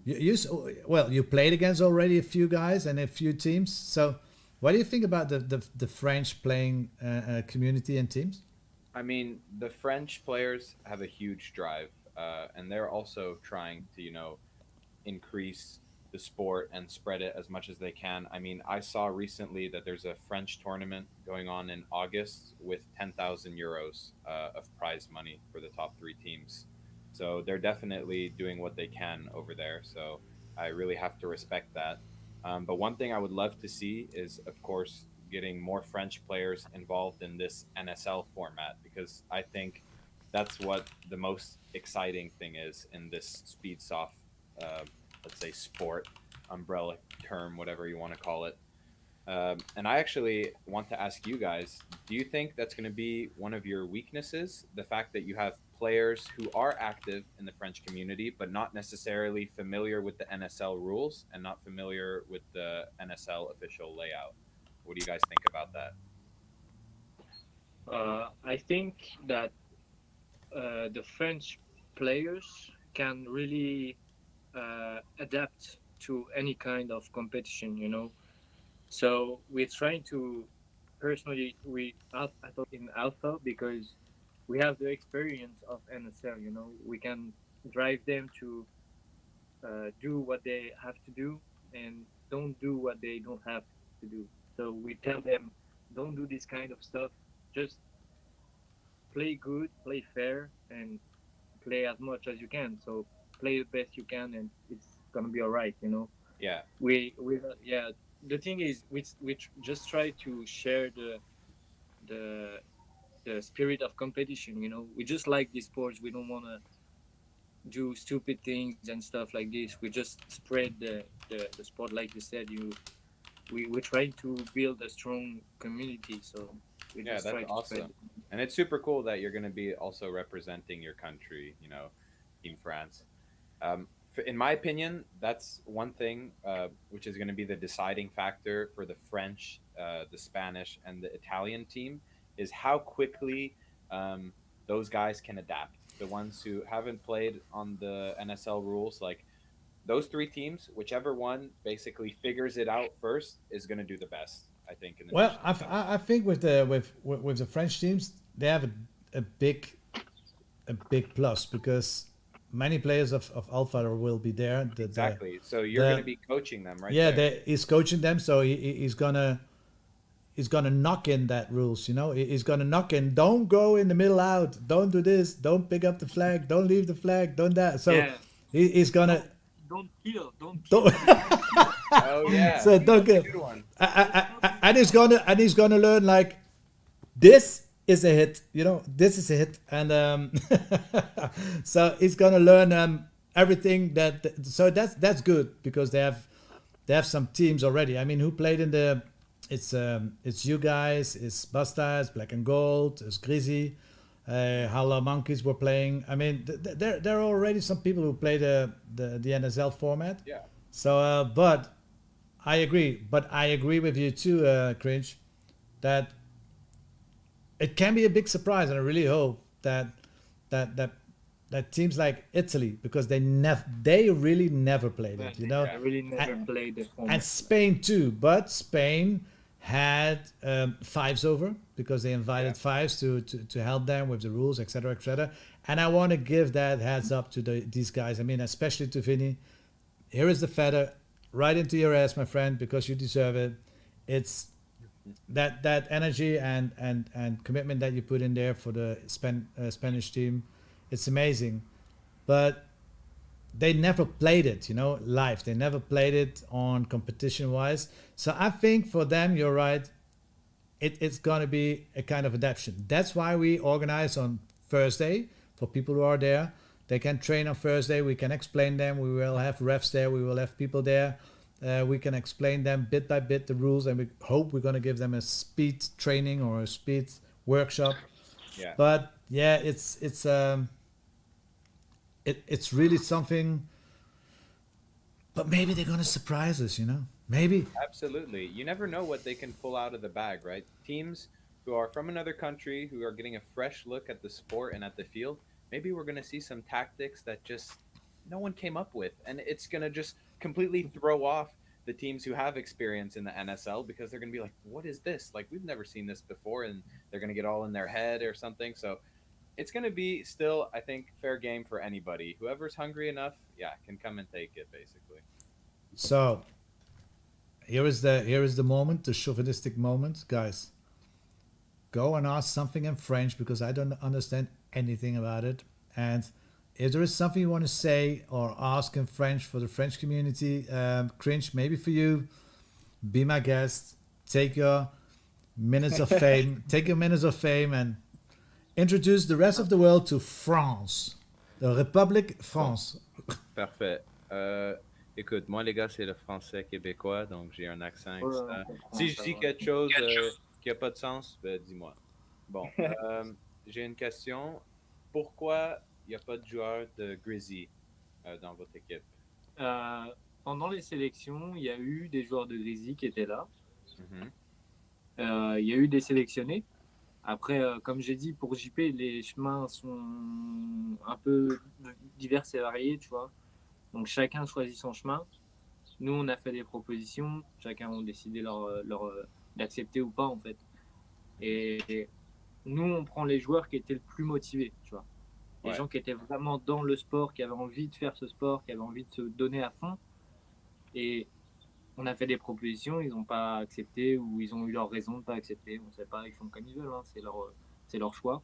you played against already a few guys and a few teams. So, what do you think about the French playing community and teams? I mean, the French players have a huge drive, and they're also trying to, increase the sport and spread it as much as they can. I mean, I saw recently that there's a French tournament going on in August with 10,000 euros of prize money for the top three teams. So they're definitely doing what they can over there. So I really have to respect that. But one thing I would love to see is, of course, getting more French players involved in this NSL format, because I think that's what the most exciting thing is in this speed soft, let's say, sport umbrella term, whatever you want to call it. And I actually want to ask you guys, do you think that's going to be one of your weaknesses? The fact that you have players who are active in the French community, but not necessarily familiar with the NSL rules and not familiar with the NSL official layout. What do you guys think about that? I think that the French players can really adapt to any kind of competition, you know. So we're trying to, personally, I thought in Alpha because we have the experience of NSL, you know. We can drive them to do what they have to do and don't do what they don't have to do. So we tell them, don't do this kind of stuff. Just play good, play fair, and play as much as you can. So play the best you can, and it's gonna be all right, you know. Yeah. We yeah. The thing is, we just try to share the the spirit of competition. You know, we just like these sports. We don't want to do stupid things and stuff like this. We just spread the sport, like you said. We're trying to build a strong community. So we Yeah, just that's try to spread. awesome. And it's super cool that you're going to be also representing your country, you know, Team France. In my opinion, that's one thing which is going to be the deciding factor for the French, the Spanish, and the Italian team is how quickly those guys can adapt. The ones who haven't played on the NSL rules, like those three teams, whichever one basically figures it out first is going to do the best, I think. In the Well, Nations Cup. I think with the French teams, they have a big plus because many players of Alpha will be there. Exactly. So you're going to be coaching them, right? Yeah, there. he's coaching them, so he's gonna knock in that rules. You know, he's gonna knock in. Don't go in the middle out. Don't do this. Don't pick up the flag. Don't leave the flag. Don't that. So Yeah. he's gonna. Don't kill. Don't kill. Oh yeah. So don't That's a get. good one. And he's gonna learn like this is a hit. You know, this is a hit, and so he's gonna learn everything that. So that's good because they have some teams already. I mean, who played in the? It's you guys. It's Bastards, Black and Gold. It's Grizzy. Hala Monkeys were playing. I mean, there are already some people who play the NSL format. Yeah. So, but I agree. But I agree with you too, Cringe, that it can be a big surprise, and I really hope that teams like Italy, because they really never played it. You know, I really never played the format. and Spain too, but Spain had fives over because they invited fives to help them with the rules, etc., etc. And I want to give that heads up to these guys. I mean, especially to Vinny. Here is the feather right into your ass, my friend, because you deserve it. It's that energy and commitment that you put in there for the Spanish team. It's amazing, but they never played it, you know, live. They never played it on competition-wise. So I think for them, you're right, it's going to be a kind of adaptation. That's why we organize on Thursday for people who are there. They can train on Thursday. We can explain them. We will have refs there. We will have people there. We can explain them bit by bit the rules, and we hope we're going to give them a speed training or a speed workshop. Yeah. But yeah, it's really something, but maybe they're going to surprise us, you know, maybe. Absolutely. You never know what they can pull out of the bag, right? Teams who are from another country, who are getting a fresh look at the sport and at the field, maybe we're going to see some tactics that just no one came up with. And it's going to just completely throw off the teams who have experience in the NSL, because they're going to be like, what is this? Like, we've never seen this before. And they're going to get all in their head or something. So it's going to be still, I think, fair game for anybody. Whoever's hungry enough, can come and take it, basically. So here is the moment, the chauvinistic moment, guys. Go and ask something in French because I don't understand anything about it. And if there is something you want to say or ask in French for the French community, Cringe, maybe for you, be my guest. Take your minutes of fame. Take your minutes of fame and introduce the rest of the world to France, the République France. Parfait. Écoute, moi les gars, c'est le français québécois, donc j'ai un accent. Ouais, Si je dis quelque chose qui n'a pas de sens, ben dis-moi. Bon, j'ai une question. Pourquoi il n'y a pas de joueur de Grizzly dans votre équipe? Pendant les sélections, il y a eu des joueurs de Grizzly qui étaient là. Mhm. Il y a eu des sélectionnés. Après, comme j'ai dit, pour JP, les chemins sont un peu divers et variés, tu vois. Donc chacun choisit son chemin. Nous, on a fait des propositions. Chacun a décidé d'accepter ou pas, en fait. Et nous, on prend les joueurs qui étaient le plus motivés, tu vois. Les gens qui étaient vraiment dans le sport, qui avaient envie de faire ce sport, qui avaient envie de se donner à fond. Et on a fait des propositions, ils n'ont pas accepté ou ils ont eu leur raison de ne pas accepter. On ne sait pas, ils font comme ils veulent, hein, c'est leur choix.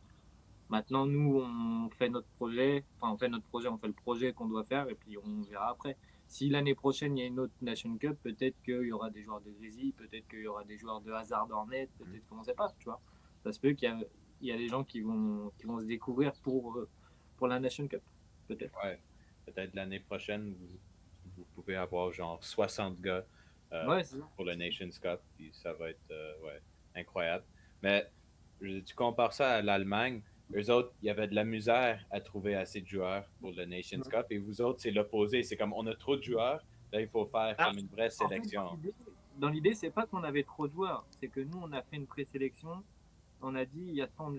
Maintenant, nous, on fait notre projet, on fait le projet qu'on doit faire et puis on verra après. Si l'année prochaine, il y a une autre Nation Cup, peut-être qu'il y aura des joueurs de Grizzly, peut-être qu'il y aura des joueurs de Hazard Hornet, peut-être qu'on ne sait pas, tu vois. Ça se peut qu'il y a des gens qui vont se découvrir pour la Nation Cup, peut-être. Ouais, peut-être l'année prochaine, vous pouvez avoir genre 60 gars pour le Nations Cup, puis ça va être incroyable. Mais tu compares ça à l'Allemagne, eux autres, il y avait de la misère à trouver assez de joueurs pour le Nations Cup, et vous autres, c'est l'opposé. C'est comme on a trop de joueurs, là, il faut faire comme une vraie sélection. En fait, dans l'idée, c'est pas qu'on avait trop de joueurs, c'est que nous, on a fait une présélection. On a dit, il y a tant de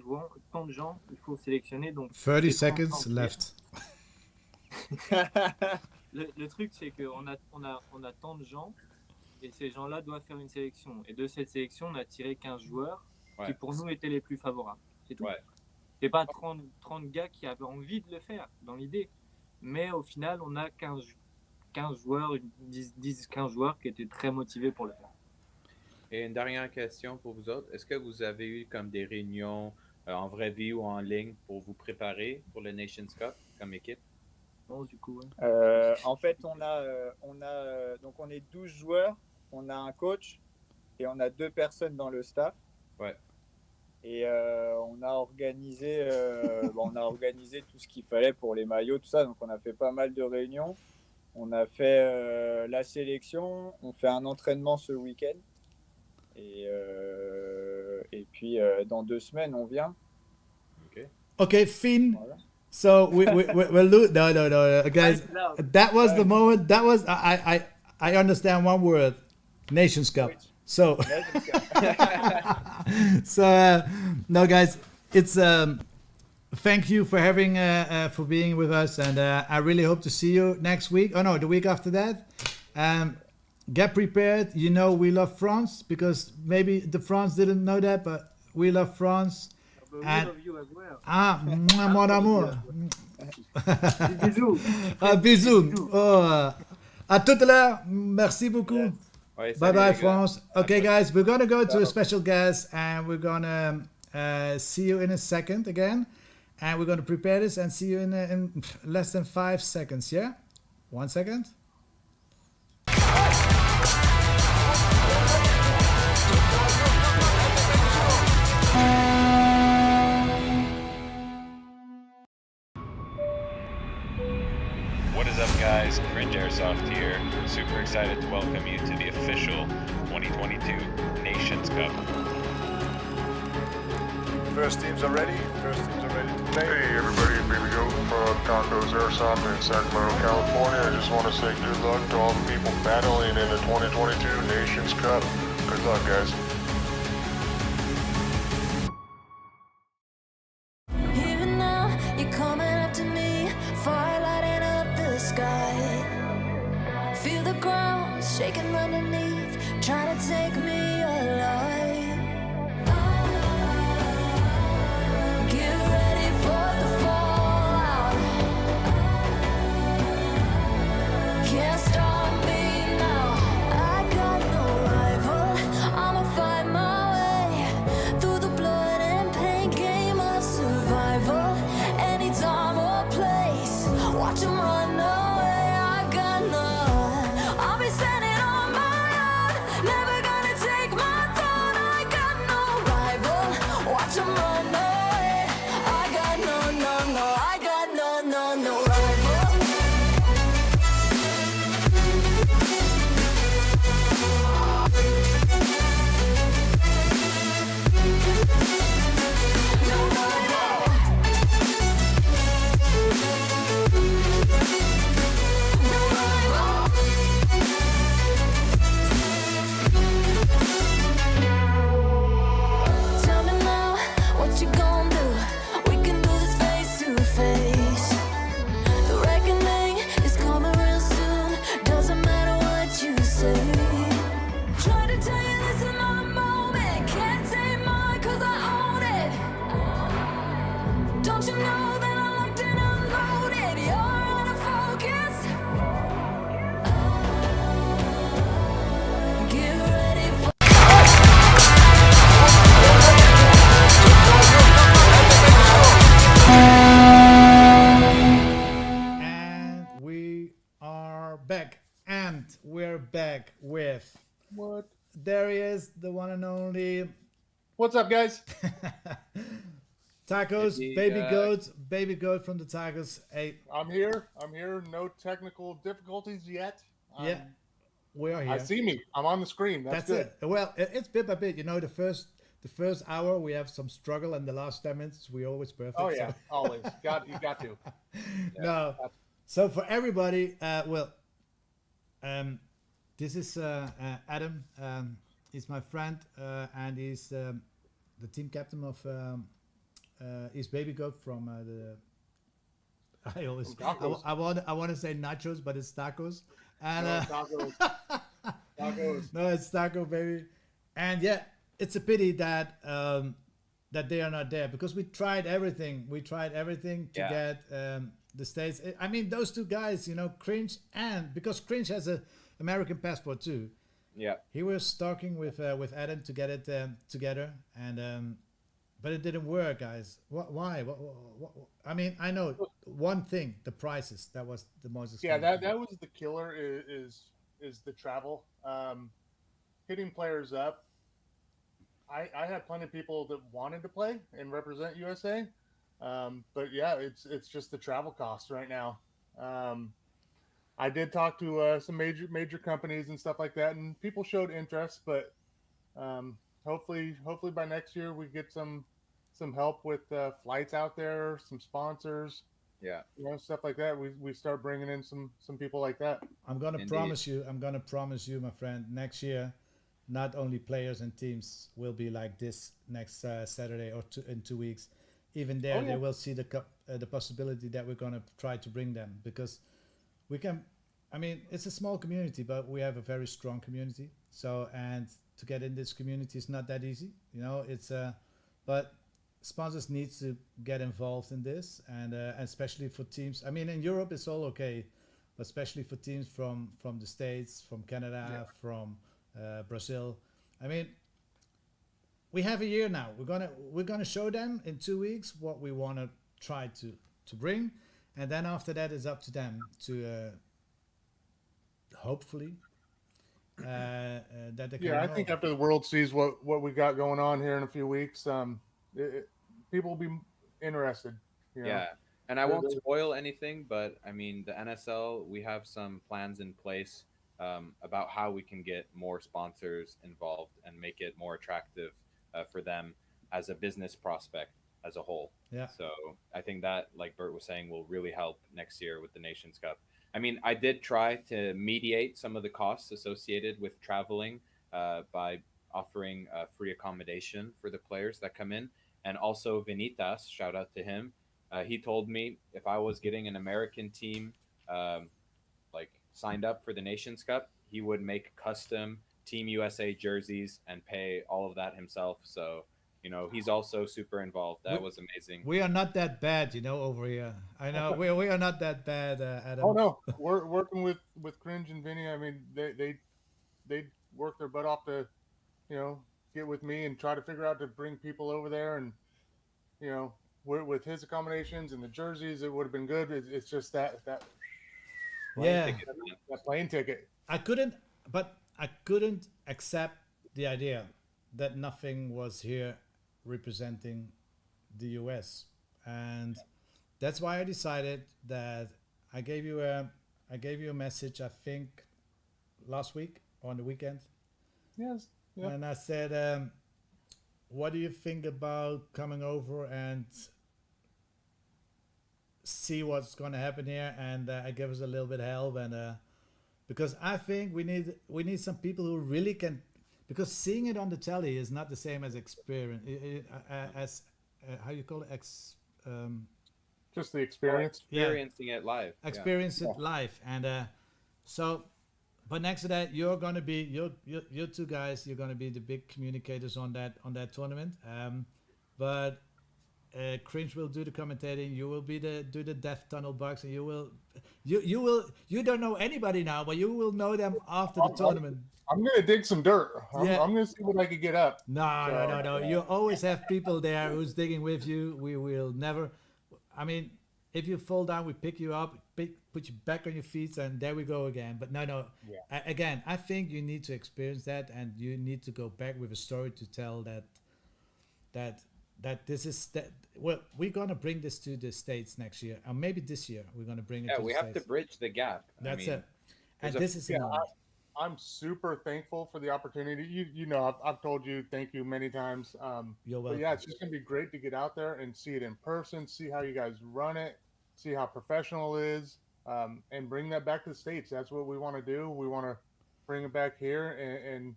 gens, il faut sélectionner. Donc 30 seconds left. Le truc, c'est qu'on a tant de gens, et ces gens-là doivent faire une sélection. Et de cette sélection, on a tiré 15 joueurs qui, pour nous, étaient les plus favorables. C'est tout. C'est pas 30 gars qui avaient envie de le faire, dans l'idée. Mais au final, on a 15 joueurs, 10-15 joueurs qui étaient très motivés pour le faire. Et une dernière question pour vous autres. Est-ce que vous avez eu comme des réunions en vraie vie ou en ligne pour vous préparer pour le Nations Cup comme équipe? Non, du coup, en fait, donc on est 12 joueurs, on a un coach et on a 2 personnes dans le staff. Ouais. Et on a organisé tout ce qu'il fallait pour les maillots, tout ça. Donc on a fait pas mal de réunions. On a fait la sélection, on fait un entraînement ce week-end. Et puis dans 2 semaines, on vient. Okay, Finn. Voilà. So we'll lose. No, guys. That was the moment. That was I understand one word, Nations Cup. So, no, guys, it's thank you for having for being with us, and I really hope to see you next week. Oh no, the week after that. Get prepared. You know we love France because maybe the France didn't know that, but we love France. And we love you as well. Mon amour. Bisous. Bisous. Oh, à tout à l'heure. Merci beaucoup. Ouais, bye bye, France. Okay, guys, we're gonna go to a special guest, and we're gonna see you in a second again, and we're gonna prepare this and see you in less than 5 seconds. Yeah, 1 second. What is up, guys? Cringe Airsoft here. Super excited to welcome you to the official 2022 Nations Cup. First teams are ready. First teams are ready to play. Hey everybody, Baby Goat from Conco's Airsoft in Sacramento, California. I just want to say good luck to all the people battling in the 2022 Nations Cup. Good luck, guys. Even now, you're coming up to me, fire lighting up the sky. Feel the ground shaking underneath, trying to take me alive. Get ready for the fallout. Can't stop me now. I got no rival. I'm a back with. What? There he is, the one and only What's up, guys? Tacos, baby goat from the Tacos. Hey, I'm here. No technical difficulties yet. yeah, we are here. I see me. I'm on the screen. That's good. it. Well, it's bit by bit. You know, the first hour we have some struggle, and the last 10 minutes we always perfect. Oh yeah, so. always. You got to. No. So for everybody, this is Adam. He's my friend, and he's the team captain of his baby goat from the. I always I want to say nachos, but it's tacos. And Tacos. no, it's taco baby. And yeah, it's a pity that that they are not there, because we tried everything. We tried everything to get the States. I mean, those two guys, you know, Cringe, and because Cringe has a American passport too. Yeah. He was talking with Adam to get it together, and but it didn't work, guys. Why? What? I mean, I know one thing: the prices. That was the most expensive. Yeah, that was the killer. Is the travel. Hitting players up. I had plenty of people that wanted to play and represent USA, but yeah, it's just the travel cost right now. I did talk to some major companies and stuff like that, and people showed interest. But hopefully by next year we get some help with flights out there, some sponsors, you know, stuff like that. We start bringing in some people like that. I'm gonna promise you, my friend, next year, not only players and teams will be like this next Saturday or in 2 weeks. Even there, they will see the possibility that we're gonna try to bring them, because we can. I mean, it's a small community, but we have a very strong community. So, and to get in this community is not that easy. You know, it's but sponsors need to get involved in this, and especially for teams. I mean, in Europe it's all okay, but especially for teams from the States, from Canada, from Brazil. I mean, we have a year now. We're gonna show them in 2 weeks what we want to try to bring, and then after that it's up to them to hopefully that they can. Yeah, I think after the world sees what we got going on here in a few weeks, people will be interested. You know? Yeah, and I won't spoil anything, but I mean, the NSL, we have some plans in place about how we can get more sponsors involved and make it more attractive for them as a business prospect as a whole. Yeah. So I think that, like Bert was saying, will really help next year with the Nations Cup. I mean, I did try to mediate some of the costs associated with traveling by offering free accommodation for the players that come in. And also Venitas, shout out to him. He told me if I was getting an American team like signed up for the Nations Cup, he would make custom Team USA jerseys and pay all of that himself. So, you know, he's also super involved. That was amazing. We are not that bad, you know, over here. I know we are not that bad, Adam. Oh no, we're working with Cringe and Vinny. I mean, they work their butt off to, you know, get with me and try to figure out to bring people over there. And you know, with his accommodations and the jerseys, it would have been good. It's just that plane ticket. I couldn't accept the idea that nothing was here representing the US, and that's why I decided that I gave you a message, I think last week on the weekend. Yes. Yeah. And I said, what do you think about coming over and see what's going to happen here, and give us a little bit of help, and because I think we need some people who really can, because seeing it on the telly is not the same as experience, as how you call it, just the experience, experiencing it live, experience it live, and so. But next to that, you're gonna be you two guys. You're gonna be the big communicators on that tournament. But Cringe will do the commentating. You will do the Death Tunnel bugs, and you don't know anybody now, but you will know them after the tournament. I'm gonna dig some dirt. I'm gonna see what I can get up. No. You always have people there who's digging with you. We will never. I mean, if you fall down, we pick you up. put you back on your feet, and there we go again. But no, no. Yeah. Again, I think you need to experience that, and you need to go back with a story to tell that this is that. Well, we're gonna bring this to the States next year, or maybe this year. We're gonna bring it Yeah, to we the have to States. bridge the gap. I That's mean, it. And there's a this is the Yeah, moment. I'm super thankful for the opportunity. You know, I've told you thank you many times. You're But yeah, welcome. it's just gonna be great to get out there and see it in person, see how you guys run it, see how professional it is, and bring that back to the States. That's what we want to do. We want to bring it back here and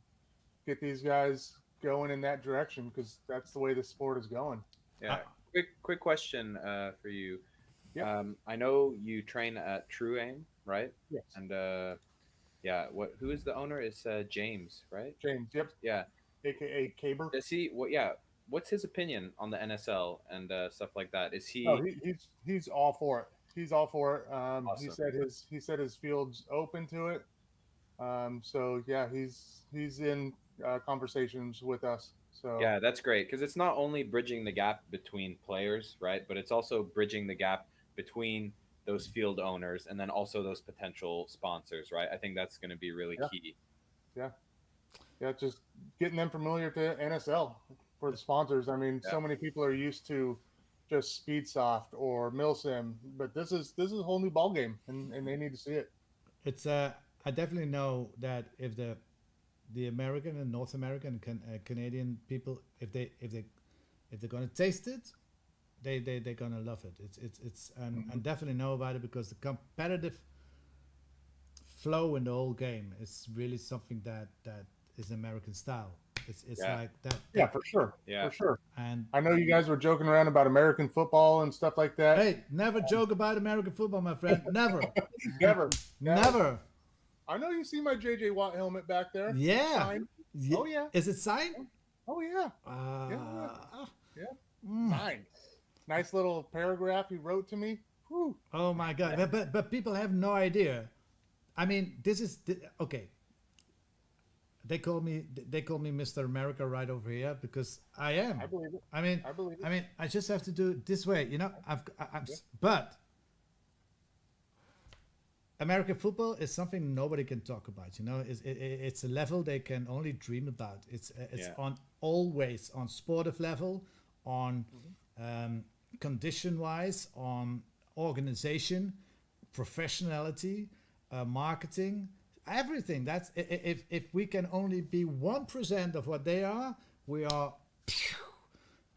get these guys going in that direction because that's the way the sport is going. yeah. Quick question for you. Yeah. I know you train at True Aim, right? Yes. And yeah, who is the owner? It's James, right? James, yep, Yeah. aka Caber. Does he? What? Yeah. What's his opinion on the NSL and stuff like that? Is he No, he's all for it. He's all for it. He awesome? said his field's open to it. So yeah, he's in conversations with us. So Yeah, that's great because it's not only bridging the gap between players, right? But it's also bridging the gap between those field owners and then also those potential sponsors, right? I think that's going to be really yeah, key. yeah, yeah, just getting them familiar to NSL for the sponsors. I mean, Yeah. so many people are used to just Speedsoft or Milsim, but this is a whole new ball game, and they need to see it. It's I definitely know that if the American and North American and Canadian people, if they're gonna taste it, they're gonna love it. It's and definitely know about it because the competitive flow in the whole game is really something that is American style. It's Yeah. like that. Yeah, for sure, Yeah. for sure. And I know you guys were joking around about American football and stuff like that. hey, never joke about American football, my friend. Never, Never, never. I know you see my JJ Watt helmet back there. Yeah. Signed. Ye- Oh yeah. Is it signed? Oh yeah. Signed. Nice little paragraph he wrote to me. Whew. Oh my God! But people have no idea. I mean, this is okay. They call me Mr. America right over here because I am. I believe it. I mean, I believe it. I mean, I just have to do it this way, you know. But American football is something nobody can talk about. You know, it's a level they can only dream about. It's Yeah. on always on sportive level, on condition wise, on organization, professionality, marketing, everything. That's if we can only be 1% of what they are, we are.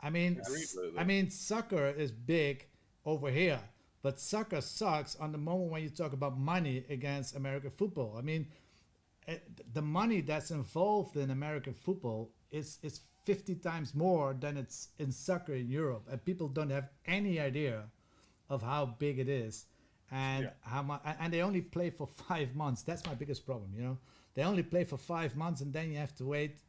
I mean, Absolutely. I mean, soccer is big over here, but soccer sucks on the moment when you talk about money against American football. I mean, the money that's involved in American football is 50 times more than it's in soccer in Europe, and people don't have any idea of how big it is and how much. And they only play for 5 months. That's my biggest problem. You know, they only play for 5 months, and then you have to wait.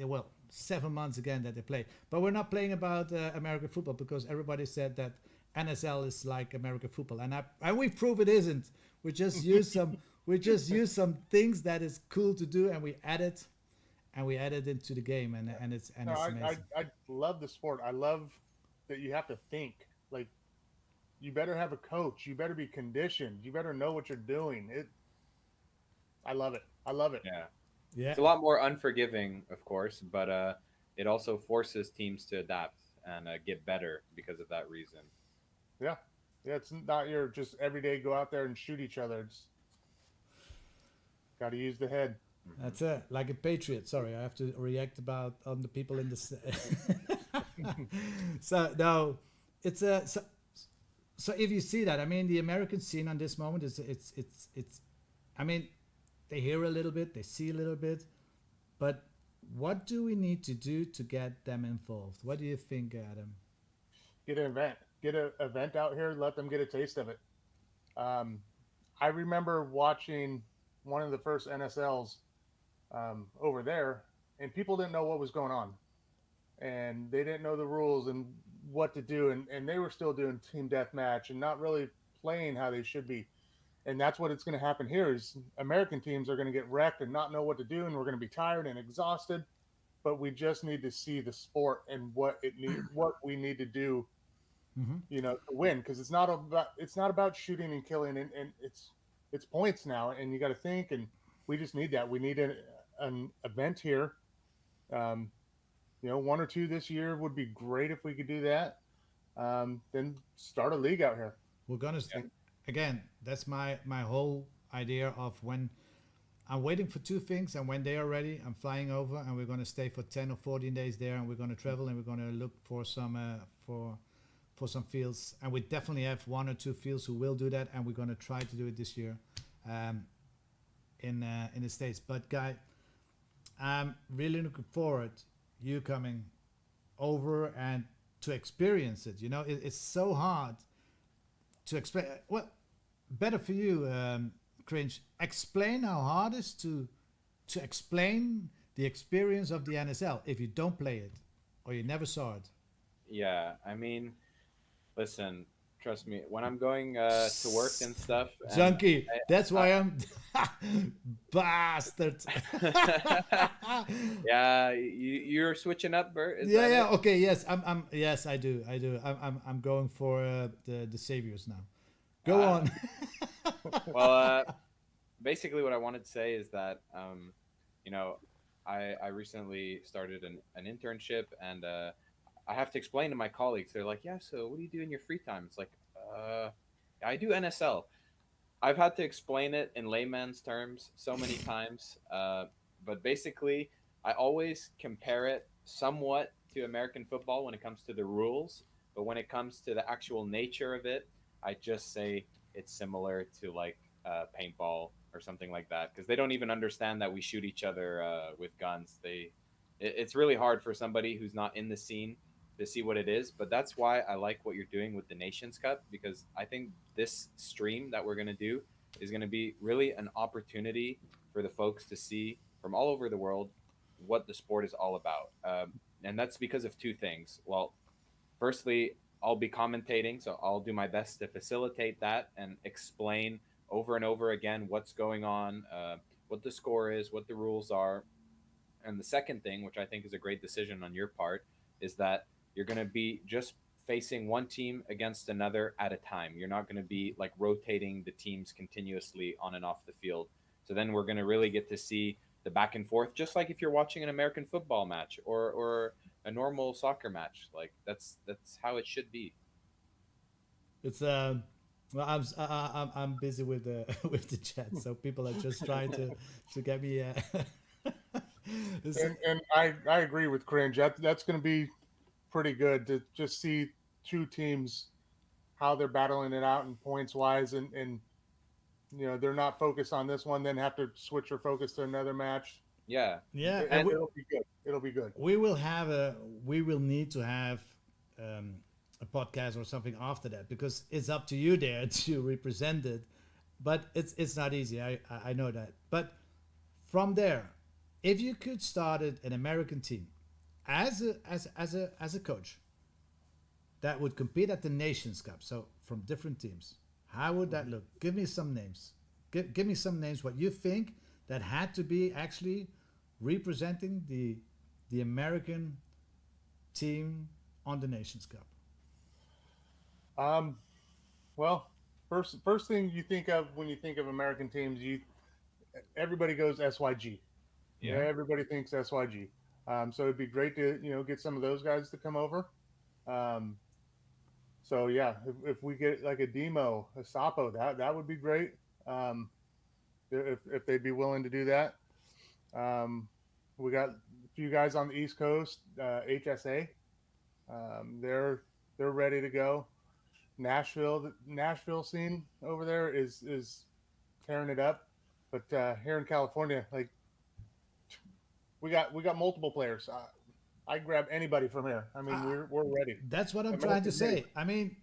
Well, 7 months again that they play. But we're not playing about American football because everybody said that NSL is like American football, and we prove it isn't. We just use some things that is cool to do, and we add it into the game, and it's amazing. I love the sport. I love that you have to think. Like, you better have a coach. You better be conditioned. You better know what you're doing. I love it. I love it. Yeah. Yeah. It's a lot more unforgiving, of course, but it also forces teams to adapt and get better because of that reason. Yeah. Yeah, it's not your just everyday go out there and shoot each other. It's got to use the head. That's it. Like a patriot. Sorry, I have to react about on the people in the. So no, it's a so if you see that, I mean, the American scene on this moment is it's. I mean, they hear a little bit, they see a little bit, but what do we need to do to get them involved? What do you think, Adam? Get an event. Get an event out here. Let them get a taste of it. I remember watching one of the first NSLs over there, and people didn't know what was going on, and they didn't know the rules and what to do, and they were still doing team deathmatch and not really playing how they should be. And that's what it's going to happen here is American teams are going to get wrecked and not know what to do, and we're going to be tired and exhausted. But we just need to see the sport and what we need to do to win, because it's not about shooting and killing, and it's points now, and you got to think, and we just need that. We need an event here. Um, one or two this year would be great if we could do that. Then start a league out here. We're gonna And again. That's my whole idea of when I'm waiting for two things, and when they are ready, I'm flying over, and we're gonna stay for 10 or 14 days there, and we're gonna travel, and we're gonna look for some for some fields, and we definitely have one or two fields who will do that, and we're gonna try to do it this year, um, in the states. But guy, I'm really looking forward you coming over and to experience it. It's so hard to explain. Well, better for you, Cringe. Explain how hard it is to explain the experience of the NSL if you don't play it or you never saw it. Yeah, I mean, listen, trust me, when I'm going to work and stuff, and Junkie. That's why I'm bastard. yeah, you're switching up, Bert. Is Yeah, that yeah. it? Okay, yes. I'm. Yes, I do. I do. I'm going for the saviors now. Go Ah, on. well, basically, what I wanted to say is that, you know, I recently started an internship, and I have to explain to my colleagues. They're like, "Yeah, so what do you do in your free time?" It's like, I do NSL. I've had to explain it in layman's terms so many times, but basically, I always compare it somewhat to American football when it comes to the rules, but when it comes to the actual nature of it, I just say it's similar to like paintball or something like that because they don't even understand that we shoot each other with guns. It's really hard for somebody who's not in the scene to see what it is, but that's why I like what you're doing with the Nations Cup because I think this stream that we're going to do is going to be really an opportunity for the folks to see from all over the world what the sport is all about. And that's because of two things. Well, firstly, I'll be commentating, so I'll do my best to facilitate that and explain over and over again what's going on, what the score is, what the rules are, and the second thing, which I think is a great decision on your part, is that you're going to be just facing one team against another at a time. You're not going to be like rotating the teams continuously on and off the field. So then we're going to really get to see the back and forth, just like if you're watching an American football match or a normal soccer match. Like that's how it should be. It's well, I'm busy with the with the chat, so people are just trying to get me. It's- and I agree with Cringe. That's going to be pretty good to just see two teams how they're battling it out in points wise, and they're not focused on this one, then have to switch their focus to another match. Yeah. yeah, and And It'll be good. It'll be good. we will need to have um, a podcast or something after that because it's up to you there to represent it, but it's not easy. I know that, but from there, if you could start an American team as a coach that would compete at the Nations Cup, so from different teams, how would that look? Give me some names. Give me some names. What you think that had to be actually representing the American team on the Nations Cup. Um, well, first thing you think of when you think of American teams, everybody goes SYG. Yeah, yeah. everybody thinks SYG. So it'd be great to get some of those guys to come over. Um, so yeah, if we get like a Demo, a Sapo, that would be great. Um, if they'd be willing to do that. We got a few guys on the East Coast, HSA. They're ready to go. The Nashville scene over there is tearing it up. But here in California, like we got multiple players. I grab anybody from here. I mean, we're ready. That's what I'm trying to American say. made. I mean,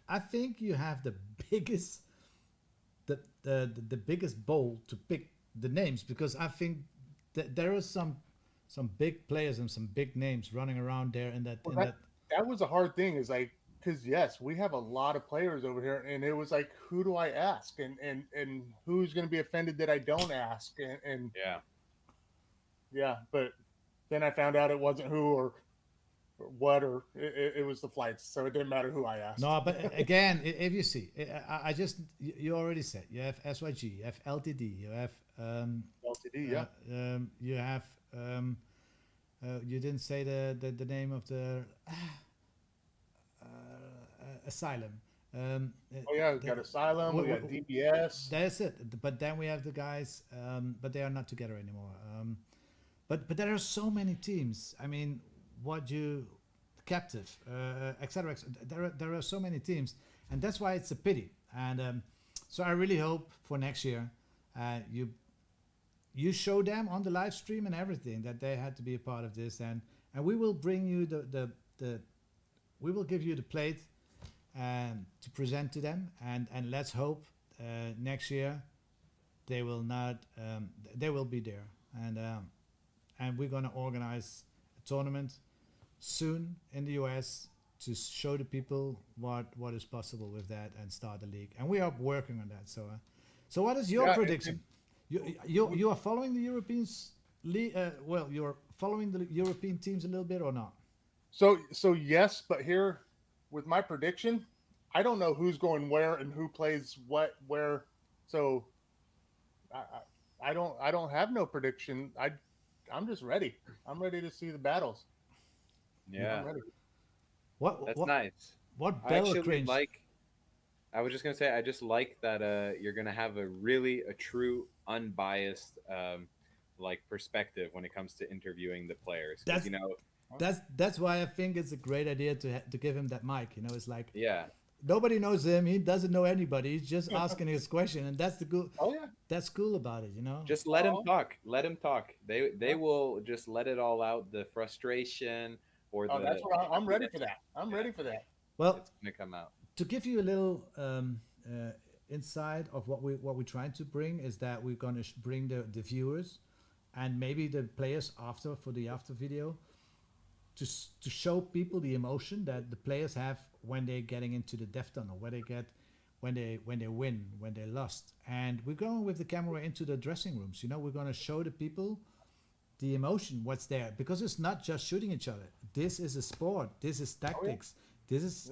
I think you have the biggest the biggest bowl to pick the names because I think that there are some big players and some big names running around there in that Well, in that. that was a hard thing. Is like because yes, we have a lot of players over here, and it was like, who do I ask, and who's going to be offended that I don't ask, and Yeah. yeah, but then I found out it wasn't who or what, or it was the flights, so it didn't matter who I asked. No, but again, if you see, I just you already said you have SYG, you have LTD, you have LTD, yeah. you have you didn't say the name of the asylum. Oh yeah, we got Asylum, we got DBS. That's it. But then we have the guys, but they are not together anymore. But there are so many teams. I mean, what you captive, etc. There are so many teams, and that's why it's a pity. And so I really hope for next year, you show them on the live stream and everything that they had to be a part of this, and we will bring you the we will give you the plate to present to them, and let's hope next year they will not they will be there, and we're gonna organize a tournament soon in the US to show the people what is possible with that and start the league, and we are working on that. So what is your prediction? You are following the Europeans league? Well, you're following the European teams a little bit or not? So yes, but here with my prediction, I don't know who's going where and who plays what where. So I don't have no prediction. I'm just ready. I'm ready to see the battles. Yeah, I'm ready. that's nice. What I battle actually cringe? I was just gonna say, I just like that you're gonna have a true unbiased like perspective when it comes to interviewing the players. 'Cause, That's why I think it's a great idea to give him that mic. You know, it's like yeah, nobody knows him. He doesn't know anybody. He's just asking his question, and that's the cool. Oh yeah, that's cool about it. You know, just let him talk. Let him talk. They will just let it all out. The frustration or the. That's what I'm ready for that. I'm ready for that. Well, it's gonna come out. To give you a little insight of what we're trying to bring is that we're gonna bring the viewers and maybe the players after for the after video to show people the emotion that the players have when they're getting into the death tunnel, where they get when they win, when they lost. And we're going with the camera into the dressing rooms. You know, we're going to show the people the emotion, what's there, because it's not just shooting each other. This is a sport. This is tactics. This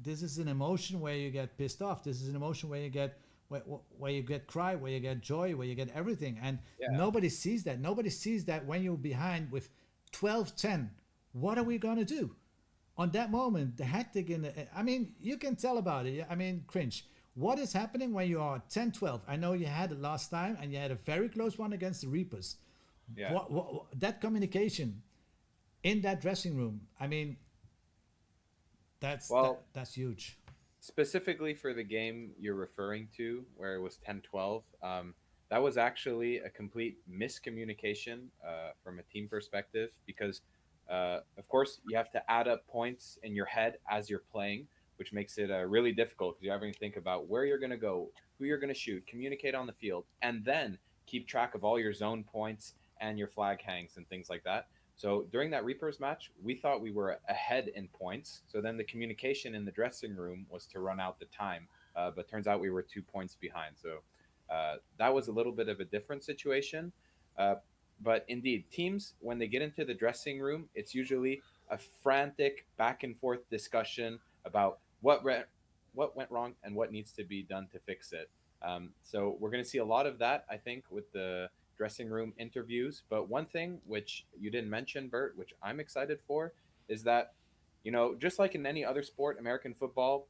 is an emotion where you get pissed off. This is an emotion where you get where you get cry, where you get joy, where you get everything. And nobody sees that. Nobody sees that when you're behind with 12-10. What are we going to do? On that moment, the hectic I mean, you can tell about it. I mean, cringe. What is happening when you are 10-12? I know you had it last time, and you had a very close one against the Reapers. Yeah. What that communication in that dressing room, I mean, that's huge. Specifically for the game you're referring to, where it was 10-12, that was actually a complete miscommunication from a team perspective because, of course, you have to add up points in your head as you're playing, which makes it really difficult because you're having to think about where you're going to go, who you're going to shoot, communicate on the field, and then keep track of all your zone points and your flag hangs and things like that. So during that Reapers match, we thought we were ahead in points. So then the communication in the dressing room was to run out the time. But turns out we were 2 points behind. So that was a little bit of a different situation. But indeed, teams, when they get into the dressing room, it's usually a frantic back and forth discussion about what went wrong and what needs to be done to fix it. So we're going to see a lot of that, I think, with the dressing room interviews. But one thing which you didn't mention, Bert, which I'm excited for, is that, you know, just like in any other sport, American football,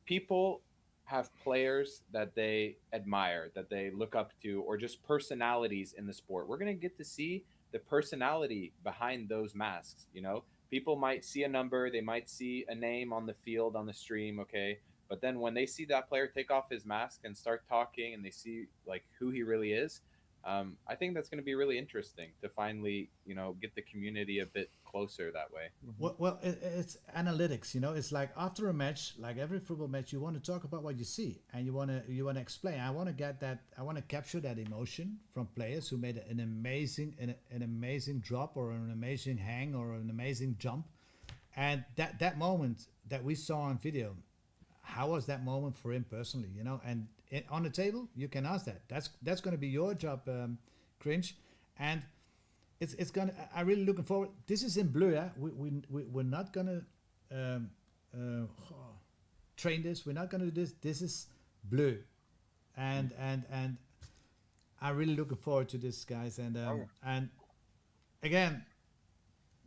people have players that they admire, that they look up to, or just personalities in the sport. We're going to get to see the personality behind those masks. You know, people might see a number, they might see a name on the field, on the stream, okay? But then when they see that player take off his mask and start talking and they see like who he really is, I think that's going to be really interesting to finally, you know, get the community a bit closer that way. Well, it's analytics. You know, it's like after a match, like every football match, you want to talk about what you see and you want to explain. I want to get that. I want to capture that emotion from players who made an amazing drop or an amazing hang or an amazing jump, and that moment that we saw on video. How was that moment for him personally? You know, and on the table, you can ask that. That's going to be your job, Cringe. And it's gonna. I'm really looking forward. This is in blue. Yeah, we're not gonna train this. We're not gonna do this. This is blue, and I'm really looking forward to this, guys. And again,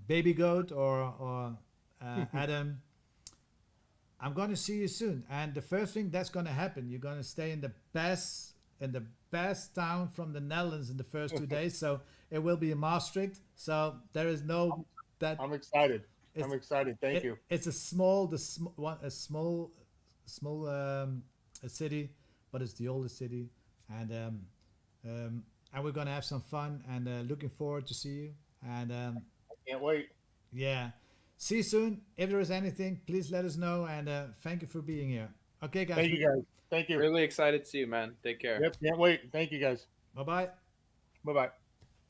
Baby Goat or Adam, I'm gonna see you soon. And the first thing that's gonna happen, you're gonna stay in the best town from the Netherlands in the first 2 days. So it will be in Maastricht. So there is no that. I'm excited. I'm excited. Thank you. It's a small a city, but it's the oldest city, and we're gonna have some fun. And looking forward to see you. And I can't wait. yeah, see you soon. If there is anything, please let us know. And thank you for being here. Okay, guys. Thank you, guys. Thank you. Really excited to see you, man. Take care. Yep, can't wait. Thank you, guys. Bye bye. Bye bye.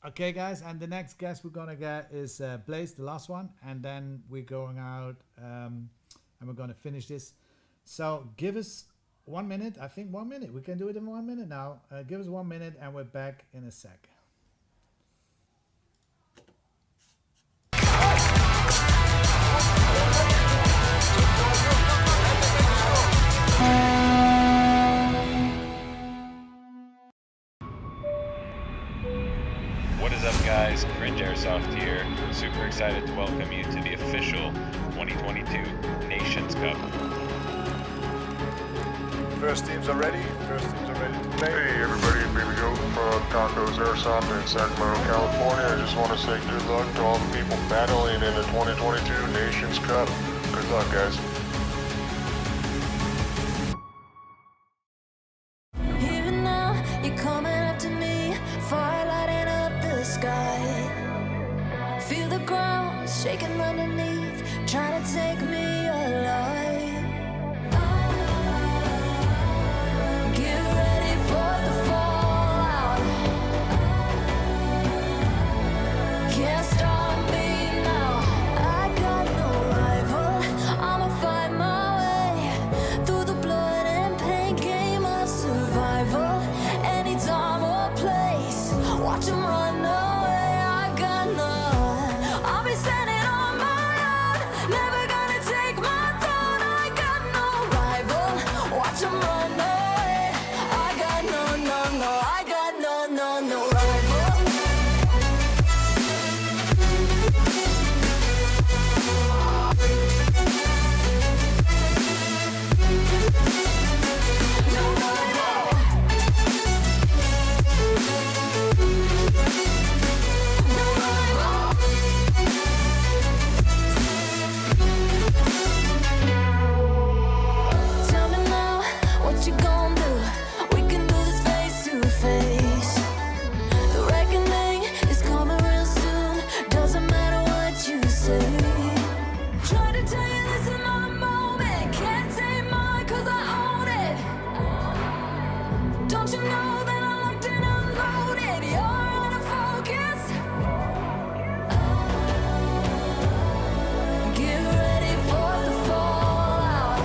Okay, guys, and the next guest we're gonna get is Blaze, the last one, and then we're going out and we're gonna finish this. So give us 1 minute. I think 1 minute. We can do it in 1 minute now. Give us 1 minute, and we're back in a sec. What is up, guys? Cringe Airsoft here. Super excited to welcome you to the official 2022 Nations Cup. First teams are ready. First teams are ready to play. Hey everybody, Baby Goat from Tacos Airsoft in Sacramento, California. I just want to say good luck to all the people battling in the 2022 Nations Cup. Good luck, guys. Even now, you're coming up to me, fire lighting up the sky. Feel the ground shaking underneath, trying to take me alive. Get ready for the fallout. Can't stop me now. I got no rival. I'ma find my way through the blood and pain game of survival. Any time or place, watch 'em run away. I got none. I'll be standing on my own, never gonna take my throne. I got no rival. Watch 'em run away. I got no, I got no rival. No rival. No rival. Tell me now, what you gon' do? We can do this face to face. The reckoning is coming real soon. Doesn't matter what you say. Try to tell you this is my moment. Can't take mine 'cause I own it. Don't you know that I'm locked and unloaded? You're out of focus. Get ready for the fallout.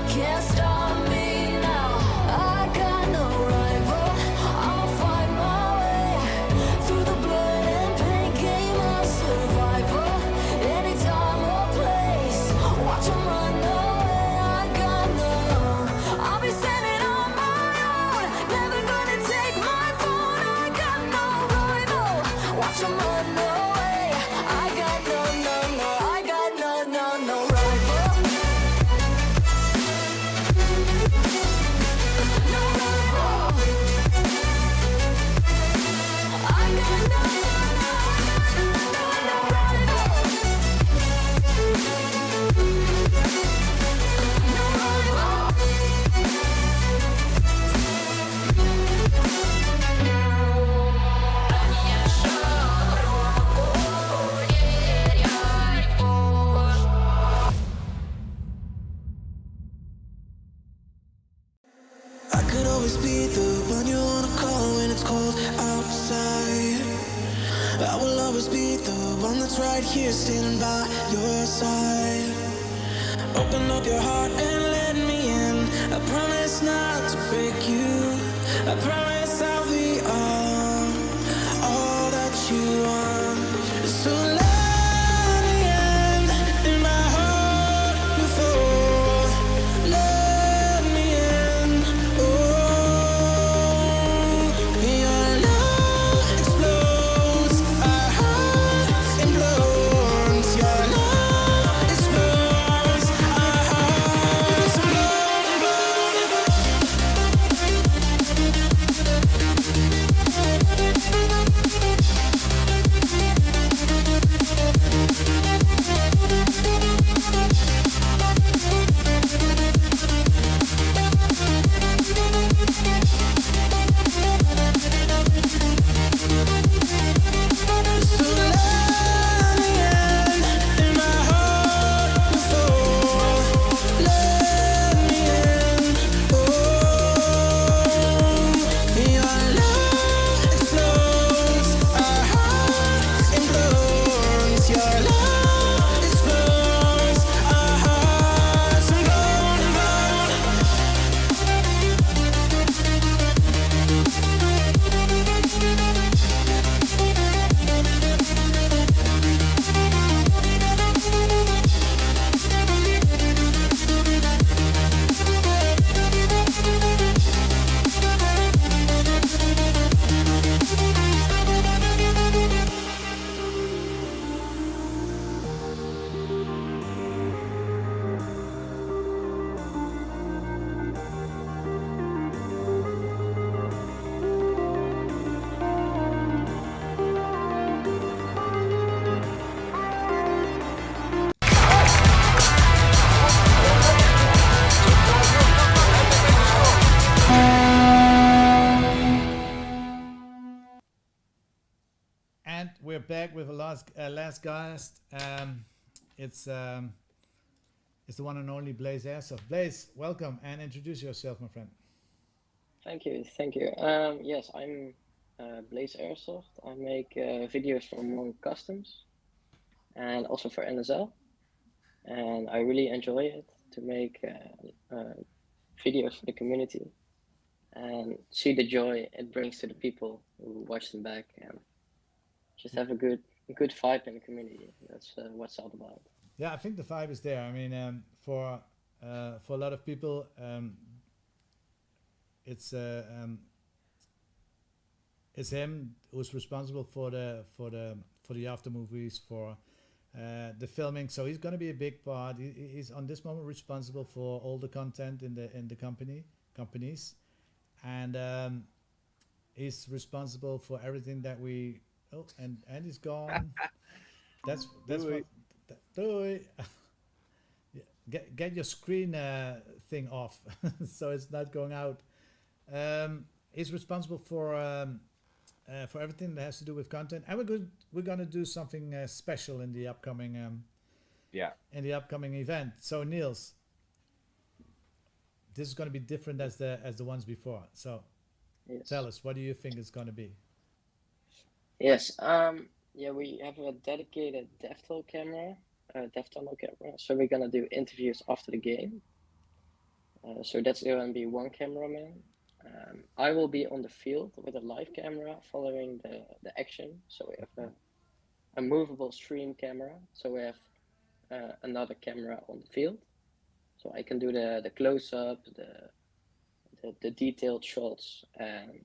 Can't stop me now. I got no rival. I'ma find my way through the blood and pain game of survival. Any time or place, watch 'em run away. I got none. I'll be standing on my own, never gonna take my phone. I got no rival. Watch 'em run away. I got no, I got no rival. No rival. I got no rival. No rival. I could always be the one you wanna call when it's cold outside. I will always be the one that's right here standing by your side. Open up your heart and let me in. I promise not to break you. I promise I'll be all And we're back with a last guest. It's the one and only Blaze Airsoft. Blaze, welcome and introduce yourself, my friend. Thank you, thank you. Yes, I'm Blaze Airsoft. I make videos for Monk Customs and also for NSL, and I really enjoy it to make videos for the community and see the joy it brings to the people who watch them back and just have a good vibe in the community. That's what it's all about. Yeah, I think the vibe is there. I mean, for a lot of people, it's him who's responsible for the after movies, for the filming. So he's going to be a big part. He's on this moment responsible for all the content in the companies, and he's responsible for everything that we. Oh, and he's gone. That's what. Do it. Get your screen thing off, so it's not going out. He's responsible for everything that has to do with content, and we're gonna do something special in the upcoming event. So Niels, this is gonna be different as the ones before. So Yes. tell us, what do you think it's gonna be? Yes. Yeah, we have a dedicated Deftol camera, So we're gonna do interviews after the game. So that's gonna be one cameraman. I will be on the field with a live camera following the action. So we have a movable stream camera. So we have another camera on the field. So I can do the close up, the detailed shots, and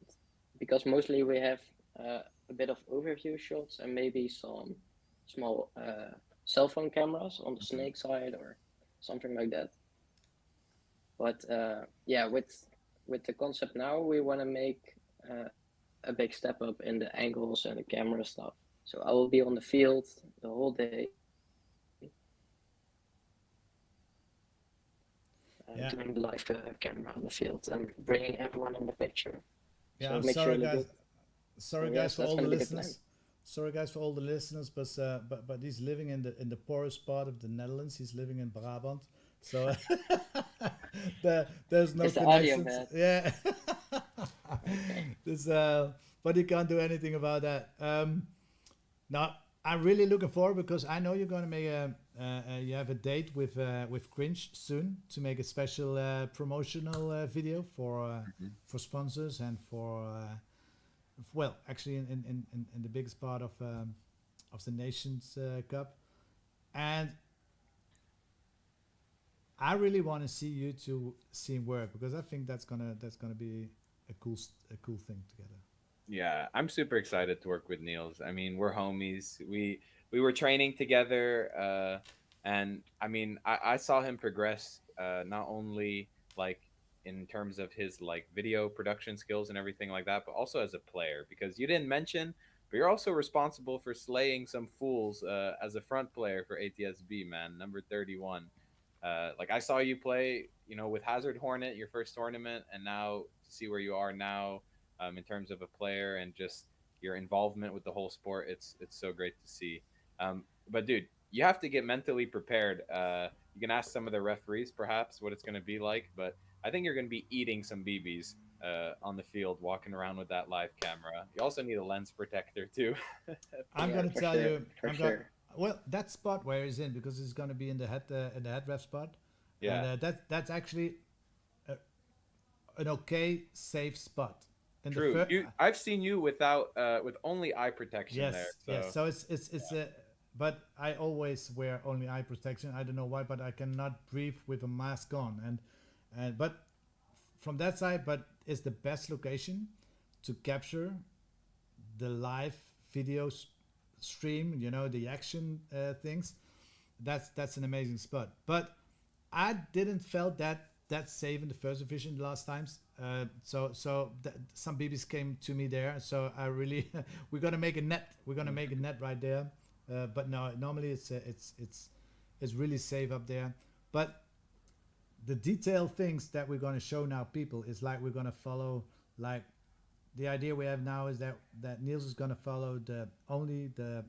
because mostly we have a bit of overview shots and maybe some small cell phone cameras on the snake side or something like that. But yeah, with the concept now, we want to make a big step up in the angles and the camera stuff. So I will be on the field the whole day, doing the live camera on the field and bringing everyone in the picture. Yeah, so I'm make sorry, sure guys. Sorry, So, guys, yes, for that's all the gonna be the plan. listeners. Sorry, guys, for all the listeners, but he's living in the poorest part of the Netherlands. He's living in Brabant, so there's no Is the audio connections. bad? Yeah, Okay. this, but you can't do anything about that. Now I'm really looking forward because I know you're going to make you have a date with Cringe soon to make a special promotional video for sponsors and for. Well, actually, in the biggest part of the Nations Cup, and I really want to see you two seeing work because I think that's gonna be a cool thing together. Yeah, I'm super excited to work with Niels. I mean, we're homies. We were training together, and I mean, I saw him progress not only like in terms of his like video production skills and everything like that, but also as a player. Because you didn't mention, but you're also responsible for slaying some fools as a front player for ATSB, man, number 31. Like I saw you play, with Hazard Hornet, your first tournament, and now to see where you are now in terms of a player and just your involvement with the whole sport. It's so great to see. But dude, you have to get mentally prepared. You can ask some of the referees perhaps what it's going to be like, but I think you're going to be eating some BBs on the field, walking around with that live camera. You also need a lens protector too. I'm Yeah, going to for tell sure, you. for sure. Well, that spot where he's in because he's going to be in the head ref spot, Yeah. and that's actually an okay safe spot. In True. the I've seen you without with only eye protection yes, there. yes. So it's a. But I always wear only eye protection. I don't know why, but I cannot breathe with a mask on. And but from that side, but it's the best location to capture the live videos stream. The action things. That's an amazing spot. But I didn't felt that safe in the first division the last times. So some BBs came to me there. So I really we're gonna make a net. We're gonna make a net right there. But no, normally it's really safe up there. But the detailed things that we're gonna show now people is like we're gonna follow like the idea we have now is that Niels is gonna follow only the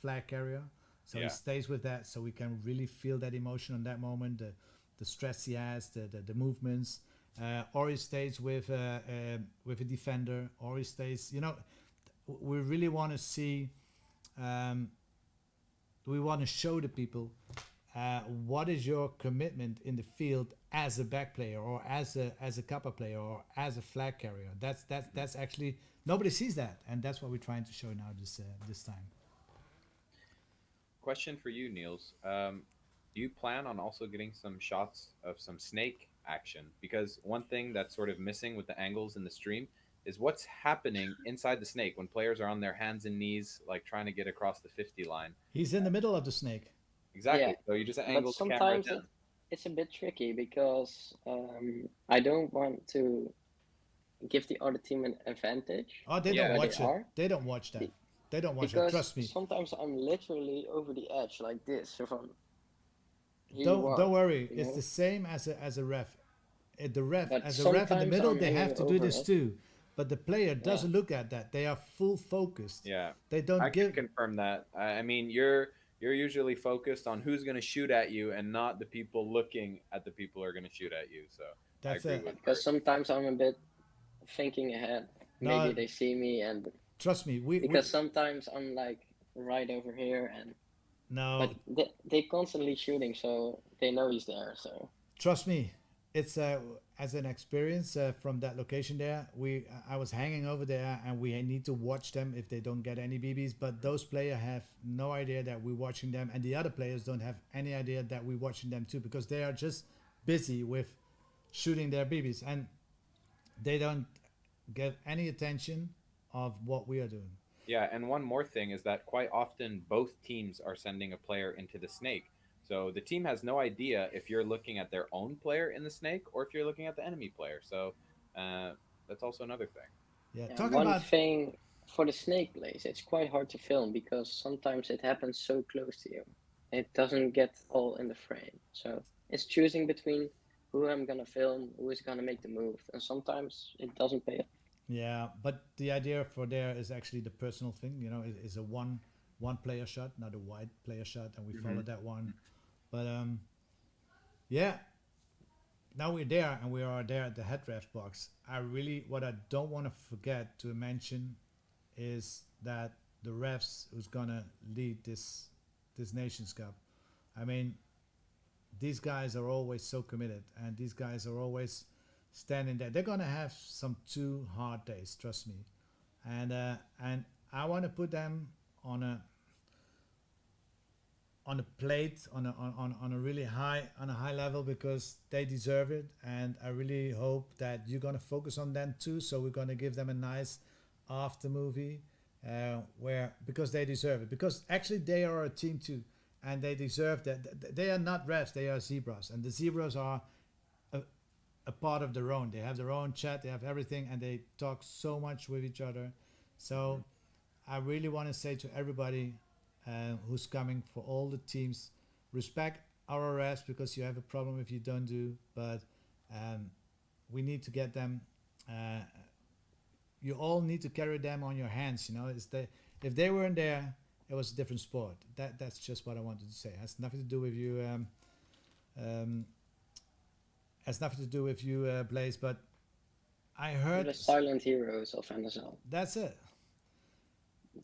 flag carrier, so he Yeah. stays with that, so we can really feel that emotion on that moment, the stress he has, the movements, or he stays with a defender, or he stays. We really want to see. We want to show the people what is your commitment in the field as a back player or as a kappa player or as a flag carrier. That's actually nobody sees that, and that's what we're trying to show now this time. Question for you, Niels. Do you plan on also getting some shots of some snake action? Because one thing that's sort of missing with the angles in the stream is what's happening inside the snake when players are on their hands and knees, like trying to get across the 50 line. He's in the middle of the snake. Exactly. Yeah, So you just but angle the camera sometimes down. it's a bit tricky because I don't want to give the other team an advantage Oh, they Yeah. don't where watch they it. are. They don't watch that. Be- They don't watch it. Because Trust me. sometimes I'm literally over the edge like this. So from here you Don't are, worry. you It's know. the same as a ref. The ref But as a ref in the sometimes middle, I'm they have hanging to do over this it. too. But the player Yeah. doesn't look at that. They are full focused. Yeah. They don't I can give. confirm that. I mean, you're usually focused on who's going to shoot at you and not the people looking at the people who are going to shoot at you. So I That's agree it. with Because sometimes I'm a bit thinking ahead. Maybe No, they see me, and trust me. We because sometimes I'm like right over here, and no. but they constantly shooting, so they know he's there. So Trust me. It's as an experience from that location there. I was hanging over there, and we need to watch them if they don't get any BBs. But those players have no idea that we're watching them, and the other players don't have any idea that we're watching them too, because they are just busy with shooting their BBs, and they don't get any attention of what we are doing. Yeah, and one more thing is that quite often both teams are sending a player into the snake. So the team has no idea if you're looking at their own player in the snake or if you're looking at the enemy player. So uh, that's also another thing. Yeah, yeah, talk one about thing for the snake blaze, it's quite hard to film because sometimes it happens so close to you. It doesn't get all in the frame. So it's choosing between who I'm gonna film, who is gonna make the move, and sometimes it doesn't pay off. yeah, but the idea for there is actually the personal thing. Is a one player shot, not a wide player shot, and we follow that one. But yeah, now we're there, and we are there at the head ref box. What I don't want to forget to mention is that the refs who's gonna lead this Nations Cup. I mean, these guys are always so committed, and these guys are always standing there. They're gonna have some 2 hard days, trust me, and I want to put them on a plate on a really high level because they deserve it, and I really hope that you're gonna focus on them too. So we're gonna give them a nice after movie where because they deserve it, because actually they are a team too, and they deserve that. They are not refs, they are zebras, and the zebras are a part of their own. They have their own chat, they have everything, and they talk so much with each other. So I really want to say to everybody who's coming, for all the teams, respect our refs, because you have a problem if you don't do, but we need to get them. You all need to carry them on your hands. If they weren't there, it was a different sport. That's just what I wanted to say. It has nothing to do with you. Has nothing to do with you, Blaze. But I They're heard the silent heroes of NSL. that's it.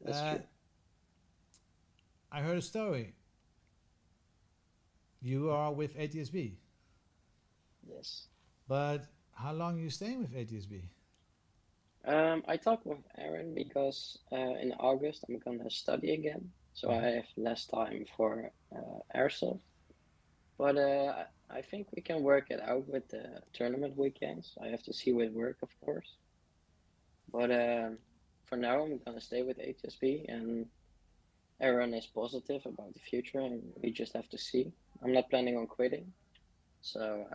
That's true. I heard a story. You are with ATSB, Yes. but how long are you staying with ATSB? I talked with Aaron because in August I'm gonna study again, so I have less time for airsoft. But I think we can work it out with the tournament weekends. I have to see with work, of course. But for now, I'm gonna stay with HSB, and Aaron is positive about the future, and we just have to see. I'm not planning on quitting, so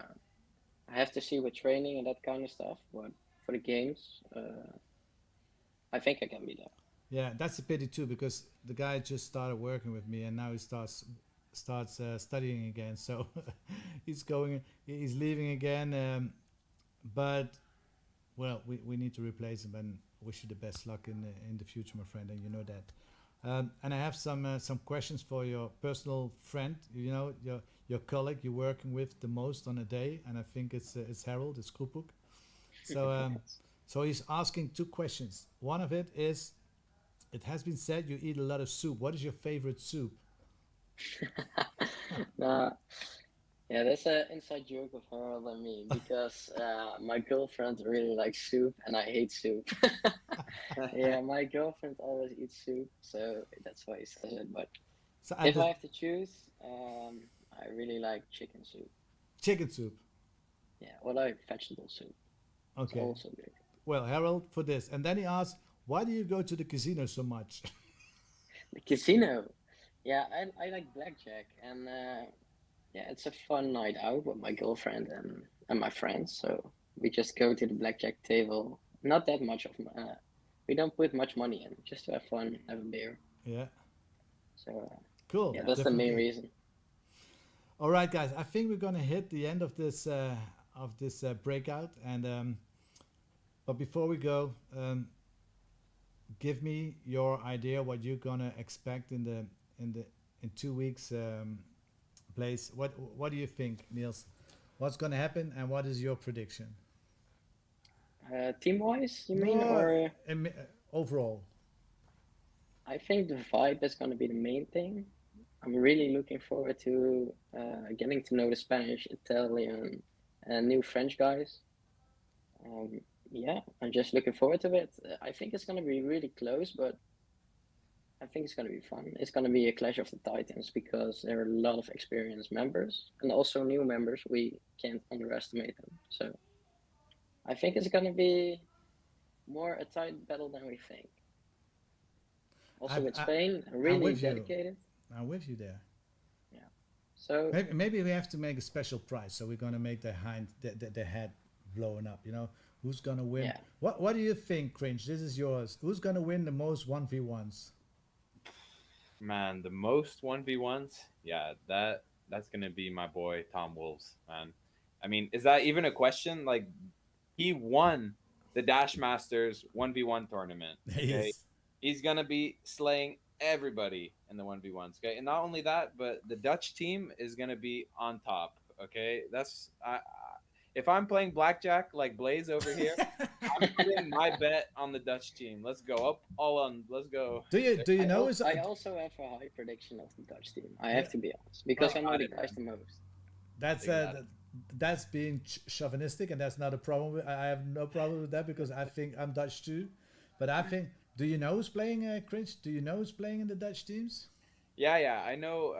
I have to see with training and that kind of stuff. But for the games, I think I can be there. Yeah, that's a pity too, because the guy just started working with me, and now he starts studying again. So he's leaving again. But well, we need to replace him, and wish you the best luck in the future, my friend, and you know that. And I have some questions for your personal friend. You know, your colleague you're working with the most on a day, and I think it's Harold, it's Krupuk. So so he's asking two questions. One of it is, it has been said you eat a lot of soup. What is your favorite soup? Nah, yeah, that's an inside joke of Harold and me because my girlfriend really likes soup and I hate soup. Yeah, my girlfriend always eats soup, so that's why he says it. But So if I have to choose, I really like chicken soup. chicken soup. Yeah, or like vegetable soup. It's Okay. also good. Well, Harold, for this, and then he asks, why do you go to the casino so much? The casino. Yeah, I like blackjack, and yeah, it's a fun night out with my girlfriend and my friends. So we just go to the blackjack table. Not that much of we don't put much money in, just to have fun, have a beer. Yeah. So Cool. yeah, that's the main Definitely. reason. All right, guys. I think we're gonna hit the end of this breakout, and but before we go, give me your idea what you're gonna expect in 2 weeks. Blaze. What do you think, Niels? What's gonna happen, and what is your prediction? Team wise, you mean, No, or overall. I think the vibe is going to be the main thing. I'm really looking forward to getting to know the Spanish, Italian, and new French guys. Yeah, I'm just looking forward to it. I think it's going to be really close, but I think it's going to be fun. It's going to be a clash of the titans because there are a lot of experienced members and also new members. We can't underestimate them. So I think it's going to be more a tight battle than we think. Also with Spain, I'm really with you. dedicated. I'm with you there. Yeah. So Maybe we have to make a special prize. So we're gonna make the head blowing up. You know, who's gonna win? Yeah. What do you think, Cringe? This is yours. Who's gonna win the most 1v1s? Man, the most 1v1s, yeah, that's gonna be my boy Tom Wolves, man. I mean, is that even a question? Like, he won the Dash Masters 1v1 tournament. Okay, Yes. he's gonna be slaying everybody in the 1v1s. Okay, and not only that, but the Dutch team is gonna be on top. Okay, that's if I'm playing blackjack like Blaze over here, I'm putting my bet on the Dutch team. Let's go up all on. Let's go. Do you know? I also have a high prediction of the Dutch team. I Yeah. have to be honest because I know the Got it, guys the most. That's Exactly. that's being chauvinistic, and that's not a problem. I have no problem with that because I think I'm Dutch too. But I think, do you know who's playing, Cringe? Do you know who's playing in the Dutch teams? Yeah. I know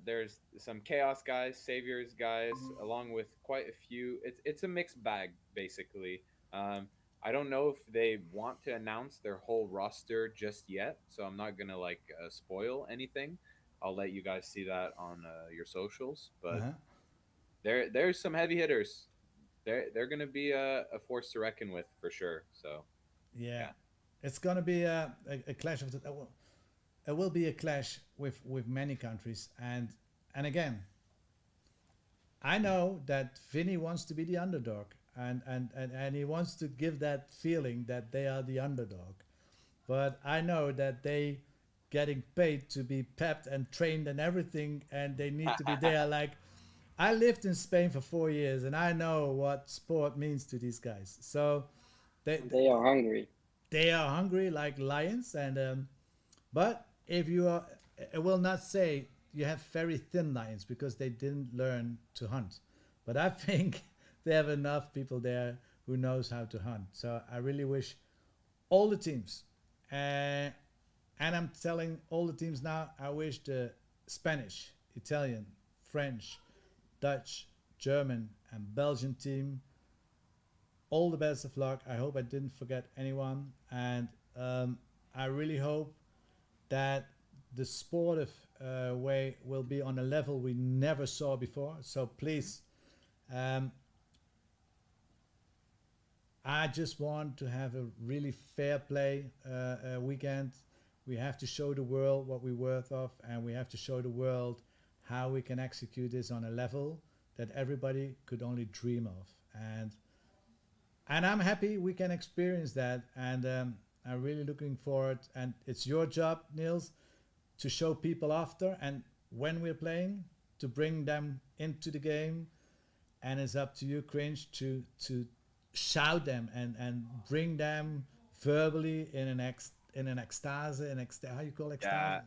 there's some Chaos guys, Saviors guys, along with quite a few. It's a mixed bag, basically. I don't know if they want to announce their whole roster just yet, so I'm not going to spoil anything. I'll let you guys see that on your socials, but Uh-huh. there's some heavy hitters. They're going to be a force to reckon with for sure. So Yeah. It's gonna be a clash of the. Well, it will be a clash with many countries, and again, I know that Vinny wants to be the underdog, and he wants to give that feeling that they are the underdog, but I know that they getting paid to be pepped and trained and everything, and they need to be there. Like, I lived in Spain for 4 years, and I know what sport means to these guys. So They are hungry. they are hungry like lions, and but if you are, I will not say you have very thin lions because they didn't learn to hunt, but I think they have enough people there who knows how to hunt. So I really wish all the teams, and I'm telling all the teams now, I wish the Spanish, Italian, French, Dutch, German, and Belgian team all the best of luck. I hope I didn't forget anyone, and I really hope that the sportive way will be on a level we never saw before. So please, I just want to have a really fair play weekend. We have to show the world what we're worth of, and we have to show the world how we can execute this on a level that everybody could only dream of. And and I'm happy we can experience that, and I'm really looking forward. And it's your job, Niels, to show people after and when we're playing, to bring them into the game, and it's up to you, Cringe, to shout them and bring them verbally in an how you call ecstasy? Yeah,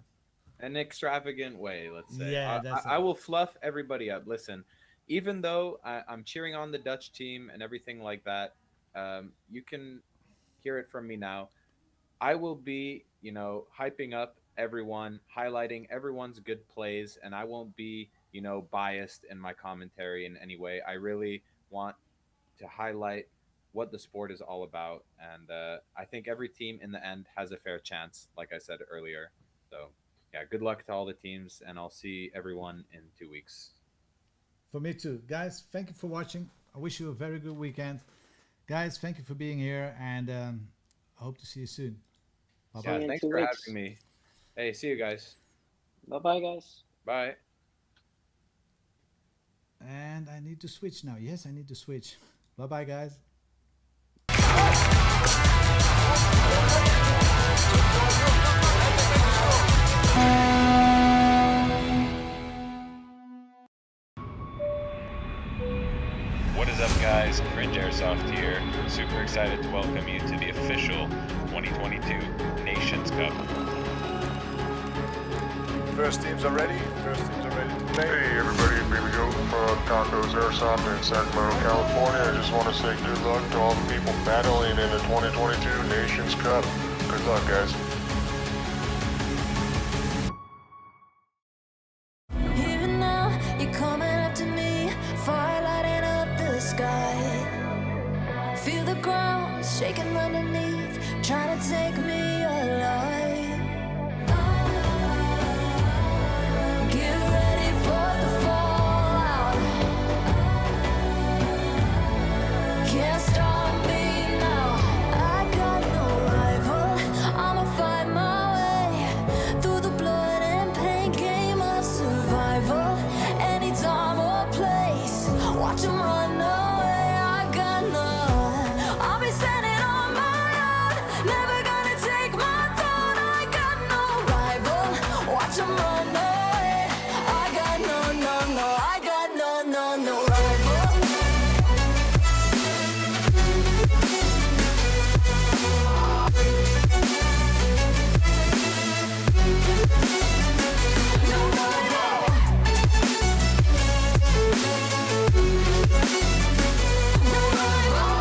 an extravagant way, let's say. Yeah, that's I it. will fluff everybody up. Listen, even though I'm cheering on the Dutch team and everything like that, you can hear it from me now. I will be, hyping up everyone, highlighting everyone's good plays, and I won't be, biased in my commentary in any way. I really want to highlight what the sport is all about, and I think every team in the end has a fair chance, like I said earlier. So, yeah, good luck to all the teams, and I'll see everyone in 2 weeks. For me too. Guys, thank you for watching. I wish you a very good weekend. Guys, thank you for being here, and I hope to see you soon. Bye Yeah, bye. thanks 2 for weeks. having me. Hey, see you guys. Bye bye, guys. Bye. And I need to switch now. Yes, I need to switch. Bye bye, guys. What is up, guys? Cringe Airsoft here. Super excited to welcome you to the official 2022 Nations Cup. First teams are ready. First teams are ready to play. Hey everybody, Baby Goat from Tacos Airsoft in Sacramento, California. I just want to say good luck to all the people battling in the 2022 Nations Cup. Good luck, guys. Even now, you're coming after me, fire lighting up the sky. Feel the ground shaking underneath, trying to take me alive. Get ready for the fallout. Can't stop me now. I got no rival. I'ma fight my way through the blood and pain game of survival. Anytime or place, watch 'em run away. I got none. I'll be standing on my own, never gonna take my throne. I got no rival. Watch 'em run away. I got no, no, no. I got no, no, no rival. No rival. No rival.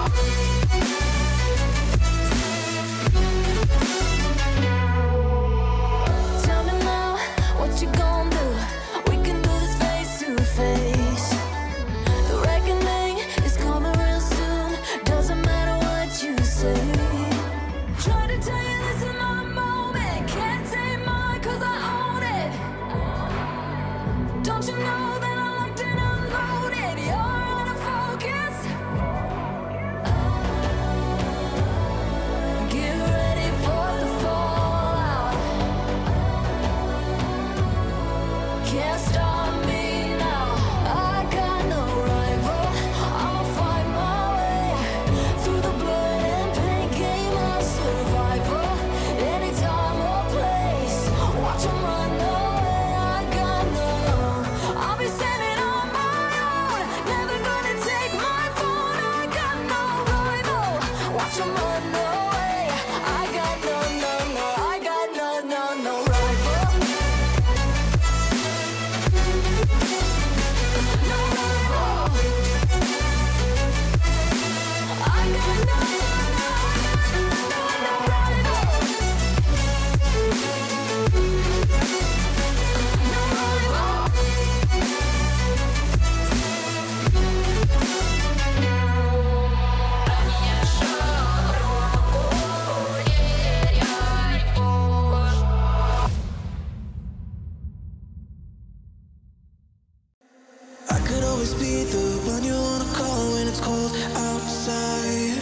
Tell me now, what you gon' do? We can do this face to face. The reckoning is coming real soon. Doesn't matter what you say. Try to tell you this is my moment. Can't take mine 'cause I own it. Don't you know that I'm locked and unloaded? You're out of focus. Get ready for the fallout. Can't stop me now. I got no rival. I'ma fight my way through the blood and pain game of survival. Anytime or place, watch 'em run away. I got no. I'll be standing on my own, never gonna take my phone. I got no rival. Watch 'em run away. I got no, no, no. I got no, no, no rival. No rival. I got no, no rival. No rival. I could always be the one you wanna call when it's cold outside.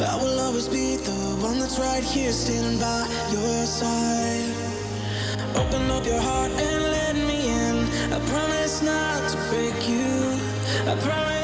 I will always be the one that's right here standing by your side. Open up your heart and let me in. I promise not to break you. I promise